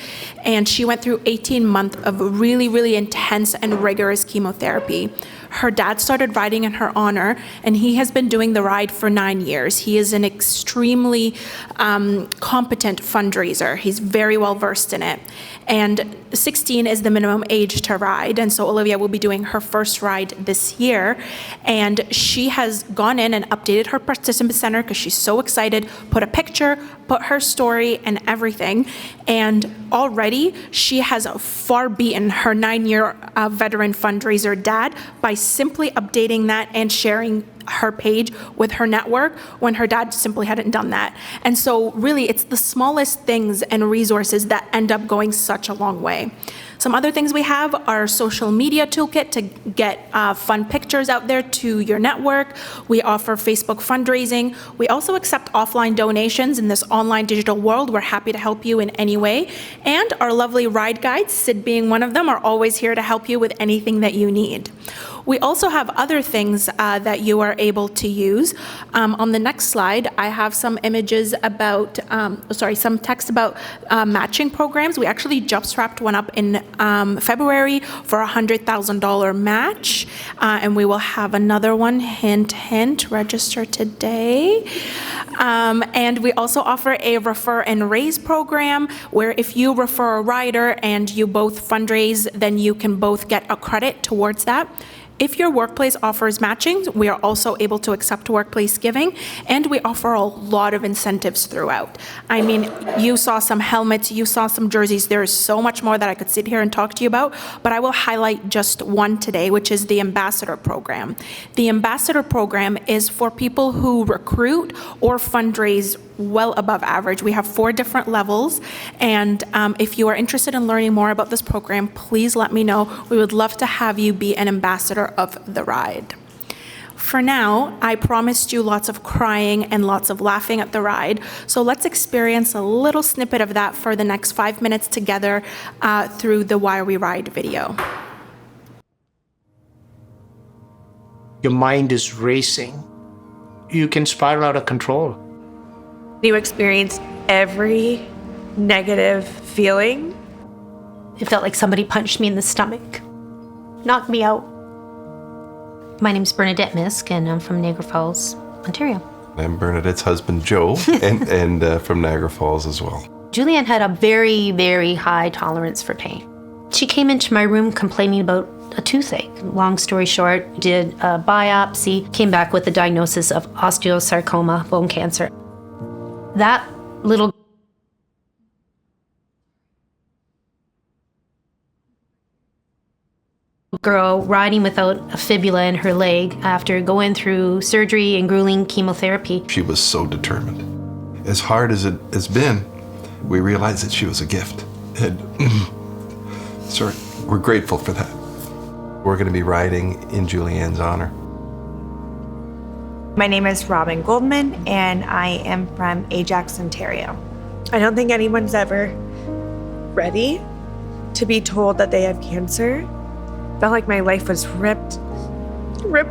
[SPEAKER 3] And she went through 18 months of really, really intense and rigorous chemotherapy. Her dad started riding in her honor, and he has been doing the ride for 9 years. He is an extremely competent fundraiser. He's very well versed in it. And 16 is the minimum age to ride, and so Olivia will be doing her first ride this year. And she has gone in and updated her participant center because she's so excited, put a picture, put her story and everything. And already she has far beaten her 9-year veteran fundraiser dad by simply updating that and sharing her page with her network when her dad simply hadn't done that. And so really it's the smallest things and resources that end up going such a long way. Some other things we have are social media toolkit to get fun pictures out there to your network. We offer Facebook fundraising. We also accept offline donations in this online digital world. We're happy to help you in any way. And our lovely ride guides, Sid being one of them, are always here to help you with anything that you need. We also have other things that you are able to use. On the next slide, I have some images about, some text about matching programs. We actually just wrapped one up in February for a $100,000 match, and we will have another one, hint, hint, register today. And we also offer a refer and raise program where if you refer a rider and you both fundraise, then you can both get a credit towards that. If your workplace offers matching, we are also able to accept workplace giving, and we offer a lot of incentives throughout. I mean, you saw some helmets, you saw some jerseys. There is so much more that I could sit here and talk to you about, but I will highlight just one today, which is the Ambassador Program. The Ambassador Program is for people who recruit or fundraise well above average. We have 4 different levels, and if you are interested in learning more about this program, please let me know. We would love to have you be an ambassador of the ride. For now, I promised you lots of crying and lots of laughing at the ride, so let's experience a little snippet of that for the next 5 minutes together through the Why We Ride video.
[SPEAKER 9] Your mind is racing. You can spiral out of control.
[SPEAKER 10] You experience every negative feeling.
[SPEAKER 11] It felt like somebody punched me in the stomach, knocked me out. My name's Bernadette Misk, and I'm from Niagara Falls, Ontario.
[SPEAKER 12] I'm Bernadette's husband, Joe, and from Niagara Falls as well.
[SPEAKER 11] Julianne had a very, very high tolerance for pain. She came into my room complaining about a toothache. Long story short, did a biopsy, came back with the diagnosis of osteosarcoma, bone cancer. That little girl riding without a fibula in her leg after going through surgery and grueling chemotherapy.
[SPEAKER 12] She was so determined. As hard as it has been, we realized that she was a gift. And sorry, we're grateful for that. We're going to be riding in Julianne's honor.
[SPEAKER 10] My name is Robin Goldman, and I am from Ajax, Ontario. I don't think anyone's ever ready to be told that they have cancer. Felt like my life was ripped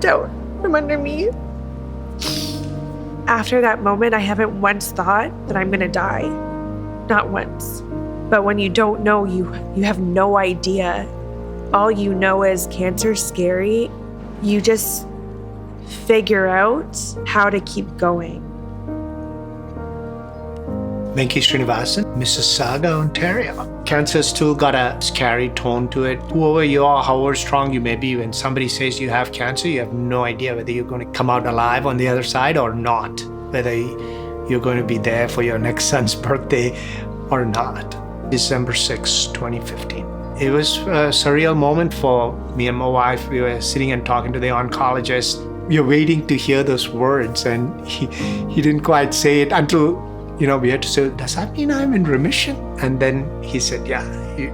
[SPEAKER 10] out from under me. After that moment, I haven't once thought that I'm gonna die. Not once. But when you don't know, you have no idea. All you know is cancer's scary. You just figure out how to keep going.
[SPEAKER 9] Venki Srinivasan, Mississauga, Ontario. Cancer still got a scary tone to it. Whoever you are, however strong you may be, when somebody says you have cancer, you have no idea whether you're going to come out alive on the other side or not, whether you're going to be there for your next son's birthday or not. December 6, 2015. It was a surreal moment for me and my wife. We were sitting and talking to the oncologist. We were waiting to hear those words, and he didn't quite say it until we had to say, does that mean I'm in remission? And then he said, yeah,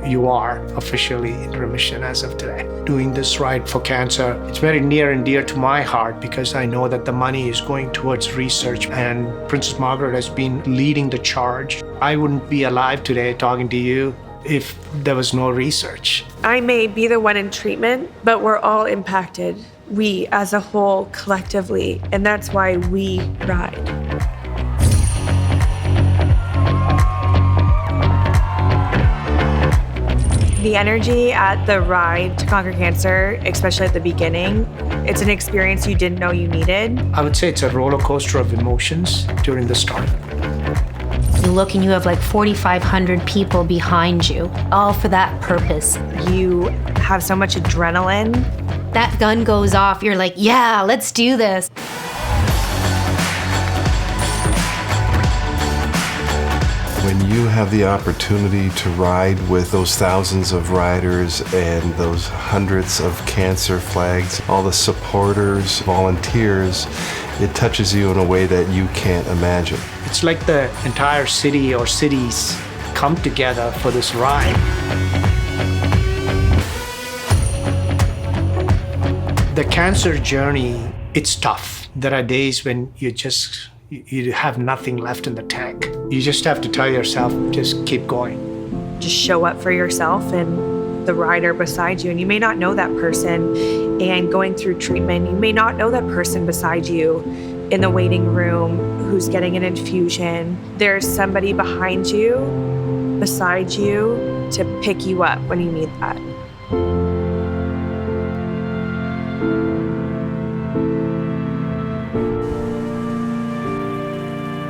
[SPEAKER 9] you are officially in remission as of today. Doing this right for cancer, it's very near and dear to my heart because I know that the money is going towards research, and Princess Margaret has been leading the charge. I wouldn't be alive today talking to you if there was no research.
[SPEAKER 10] I may be the one in treatment, but we're all impacted. We as a whole, collectively, and that's why we ride. The energy at the ride to conquer cancer, especially at the beginning, it's an experience you didn't know you needed.
[SPEAKER 9] I would say it's a roller coaster of emotions during the start.
[SPEAKER 11] You look and you have like 4,500 people behind you, all for that purpose.
[SPEAKER 10] You have so much adrenaline.
[SPEAKER 11] That gun goes off, you're like, yeah, let's do this.
[SPEAKER 12] When you have the opportunity to ride with those thousands of riders and those hundreds of cancer flags, all the supporters, volunteers, it touches you in a way that you can't imagine.
[SPEAKER 9] It's like the entire city or cities come together for this ride. The cancer journey, it's tough. There are days when you have nothing left in the tank. You just have to tell yourself, just keep going.
[SPEAKER 10] Just show up for yourself and the rider beside you. And you may not know that person. And going through treatment, you may not know that person beside you in the waiting room who's getting an infusion. There's somebody behind you, beside you, to pick you up when you need that.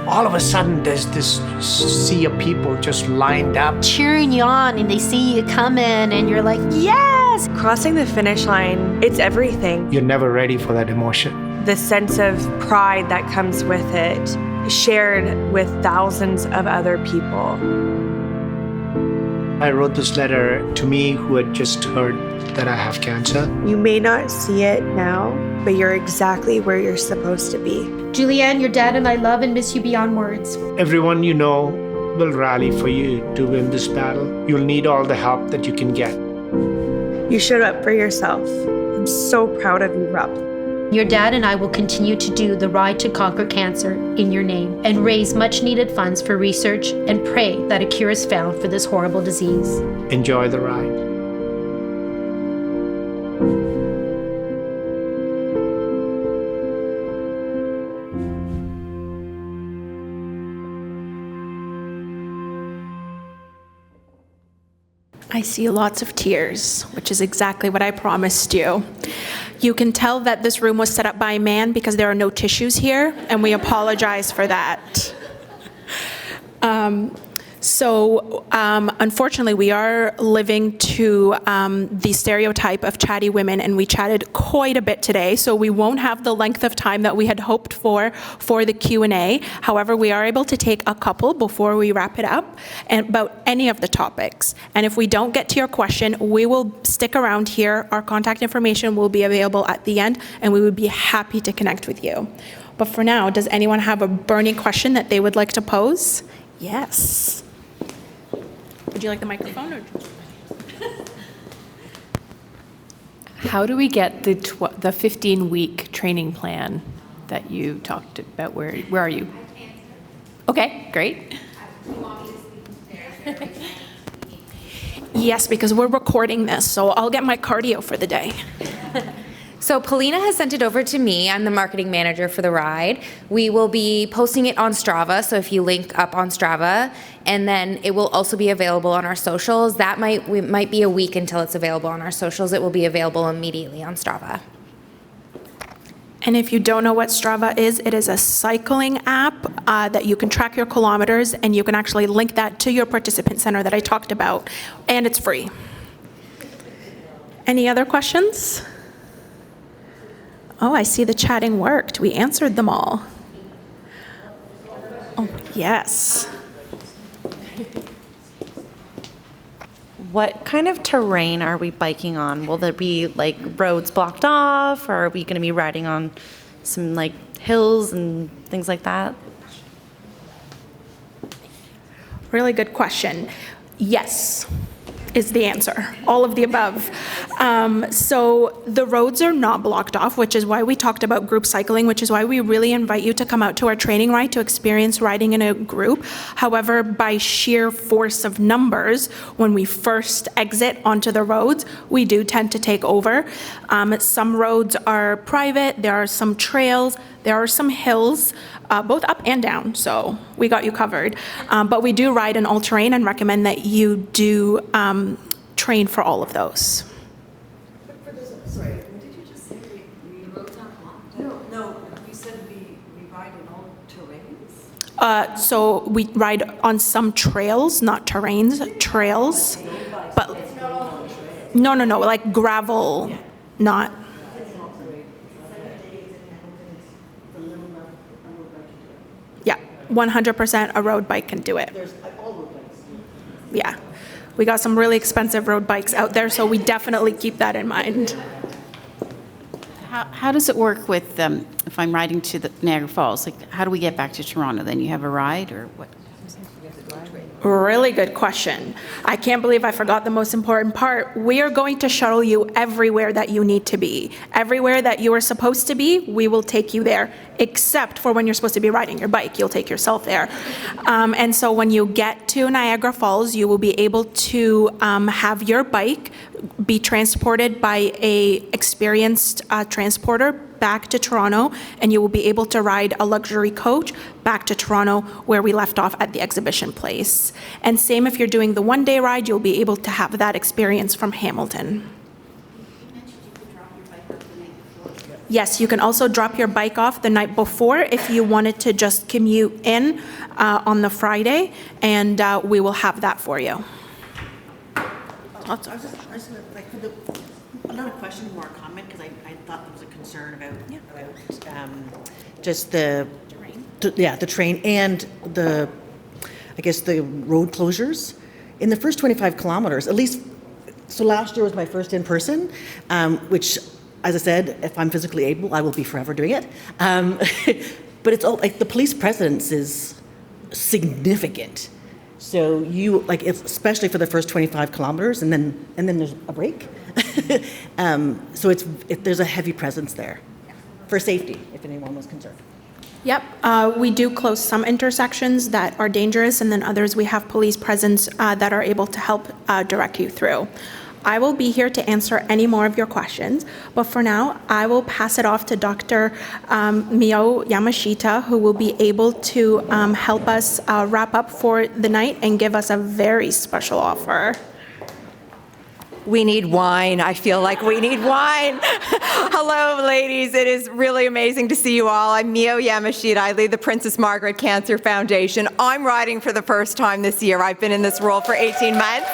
[SPEAKER 9] All of a sudden, there's this sea of people just lined up.
[SPEAKER 11] Cheering you on, and they see you coming, and you're like, yes!
[SPEAKER 10] Crossing the finish line, it's everything.
[SPEAKER 9] You're never ready for that emotion.
[SPEAKER 10] The sense of pride that comes with it, shared with thousands of other people.
[SPEAKER 9] I wrote this letter to me who had just heard that I have cancer.
[SPEAKER 10] You may not see it now, but you're exactly where you're supposed to be.
[SPEAKER 11] Julianne, your dad and I love and miss you beyond words.
[SPEAKER 9] Everyone you know will rally for you to win this battle. You'll need all the help that you can get.
[SPEAKER 10] You showed up for yourself. I'm so proud of you, Rob.
[SPEAKER 11] Your dad and I will continue to do the Ride to Conquer Cancer in your name and raise much needed funds for research and pray that a cure is found for this horrible disease.
[SPEAKER 9] Enjoy the ride.
[SPEAKER 3] I see lots of tears, which is exactly what I promised you. You can tell that this room was set up by a man because there are no tissues here, and we apologize for that. Unfortunately, we are living to the stereotype of chatty women, and we chatted quite a bit today, so we won't have the length of time that we had hoped for the Q&A. However, we are able to take a couple before we wrap it up and about any of the topics. And if we don't get to your question, we will stick around here. Our contact information will be available at the end, and we would be happy to connect with you. But for now, does anyone have a burning question that they would like to pose? Yes. Would you like the microphone? Or?
[SPEAKER 13] How do we get the 15-week training plan
[SPEAKER 6] that you talked about. Where are you? Okay, great.
[SPEAKER 3] Yes, because we're recording this, so I'll get my cardio for the day.
[SPEAKER 13] So Polina has sent it over to me. I'm the marketing manager for the ride. We will be posting it on Strava, so if you link up on Strava, and then it will also be available on our socials. That might be a week until it's available on our socials. It will be available immediately on Strava.
[SPEAKER 3] And if you don't know what Strava is, it is a cycling app that you can track your kilometers, and you can actually link that to your participant center that I talked about, and it's free. Any other questions? Oh, I see the chatting worked. We answered them all. Oh, yes.
[SPEAKER 14] What kind of terrain are we biking on? Will there be like roads blocked off, or are we going to be riding on some like hills and things like that?
[SPEAKER 3] Really good question. Yes is the answer. All of the above. So the roads are not blocked off, which is why we talked about group cycling, which is why we really invite you to come out to our training ride to experience riding in a group. However, by sheer force of numbers, when we first exit onto the roads, we do tend to take over. Some roads are private, there are some trails, there are some hills, both up and down, so we got you covered. But we do ride in all terrain and recommend that you do train for all of those.
[SPEAKER 15] Sorry, what did you just say? We roads aren't blocked? No, you said we ride in all terrains?
[SPEAKER 3] So we ride on some trails, not terrains, trails. But no, like gravel, not. Yeah, 100% a road bike can do it. Yeah, we got some really expensive road bikes out there, so we definitely keep that in mind.
[SPEAKER 6] How does it work with, if I'm riding to the Niagara Falls, like how do we get back to Toronto? Then you have a ride or what?
[SPEAKER 3] Really good question. I can't believe I forgot the most important part. We are going to shuttle you everywhere that you need to be. Everywhere that you are supposed to be, we will take you there, except for when you're supposed to be riding your bike. You'll take yourself there. And so when you get to Niagara Falls, you will be able to have your bike be transported by a experienced transporter back to Toronto, and you will be able to ride a luxury coach back to Toronto where we left off at the exhibition place. And same if you're doing the one-day ride, you'll be able to have that experience from Hamilton. Yes, you can also drop your bike off the night before if you wanted to just commute in on the Friday, and we will have that for you.
[SPEAKER 16] Not a question, more a comment, because I thought there was a concern about just the train and the road closures in the first 25 kilometers. At least, so last year was my first in person, which, as I said, if I'm physically able, I will be forever doing it. But it's all like the police presence is significant. So you especially for the first 25 kilometers, and then there's a break. So there's a heavy presence there for safety, if anyone was concerned.
[SPEAKER 3] Yep, we do close some intersections that are dangerous, and then others we have police presence that are able to help direct you through. I will be here to answer any more of your questions, but for now, I will pass it off to Dr. Miyo Yamashita, who will be able to help us wrap up for the night and give us a very special offer.
[SPEAKER 17] We need wine. I feel like we need wine. Hello, ladies. It is really amazing to see you all. I'm Miyo Yamashita. I lead the Princess Margaret Cancer Foundation. I'm riding for the first time this year. I've been in this role for 18 months.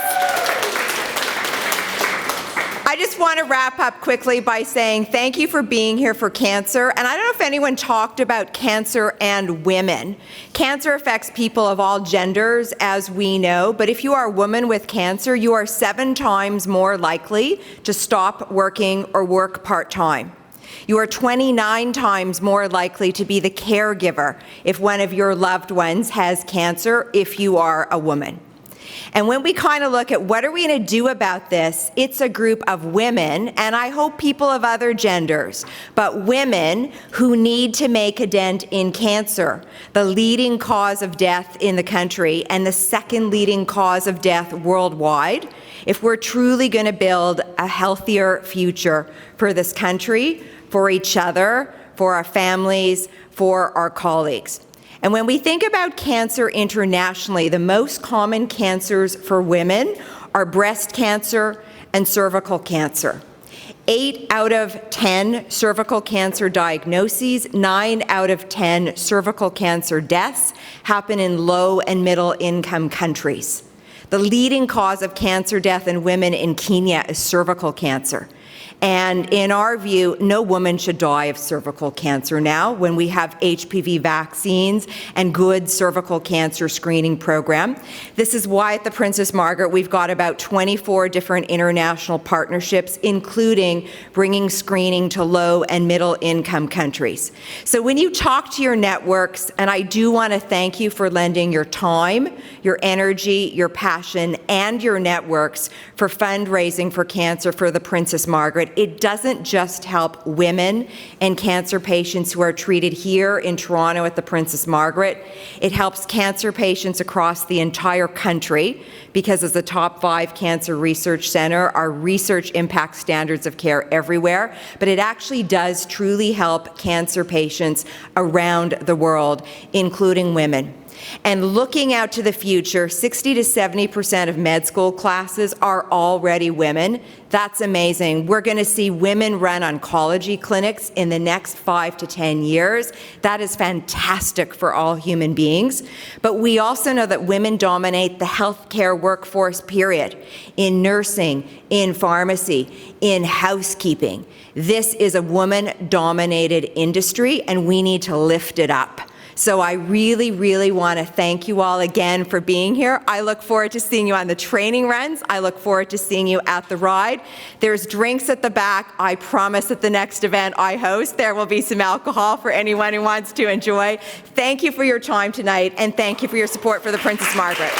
[SPEAKER 17] I just want to wrap up quickly by saying thank you for being here for cancer. And I don't know if anyone talked about cancer and women. Cancer affects people of all genders, as we know, but if you are a woman with cancer, you are 7 times more likely to stop working or work part-time. You are 29 times more likely to be the caregiver if one of your loved ones has cancer, if you are a woman. And when we kind of look at what are we going to do about this, it's a group of women, and I hope people of other genders, but women who need to make a dent in cancer, the leading cause of death in the country and the second leading cause of death worldwide, if we're truly going to build a healthier future for this country, for each other, for our families, for our colleagues. And when we think about cancer internationally, the most common cancers for women are breast cancer and cervical cancer. 8 out of 10 cervical cancer diagnoses, 9 out of 10 cervical cancer deaths happen in low and middle income countries. The leading cause of cancer death in women in Kenya is cervical cancer. And in our view, no woman should die of cervical cancer now when we have HPV vaccines and good cervical cancer screening program. This is why at the Princess Margaret we've got about 24 different international partnerships, including bringing screening to low and middle income countries. So when you talk to your networks, and I do want to thank you for lending your time, your energy, your passion, and your networks for fundraising for cancer for the Princess Margaret. It doesn't just help women and cancer patients who are treated here in Toronto at the Princess Margaret. It helps cancer patients across the entire country because as the top 5 cancer research center, our research impacts standards of care everywhere, but it actually does truly help cancer patients around the world, including women. And looking out to the future, 60 to 70% of med school classes are already women. That's amazing. We're going to see women run oncology clinics in the next 5 to 10 years. That is fantastic for all human beings. But we also know that women dominate the healthcare workforce, period, in nursing, in pharmacy, in housekeeping. This is a woman-dominated industry, and we need to lift it up. So I really, really want to thank you all again for being here. I look forward to seeing you on the training runs. I look forward to seeing you at the ride. There's drinks at the back. I promise at the next event I host, there will be some alcohol for anyone who wants to enjoy. Thank you for your time tonight, and thank you for your support for the Princess Margaret.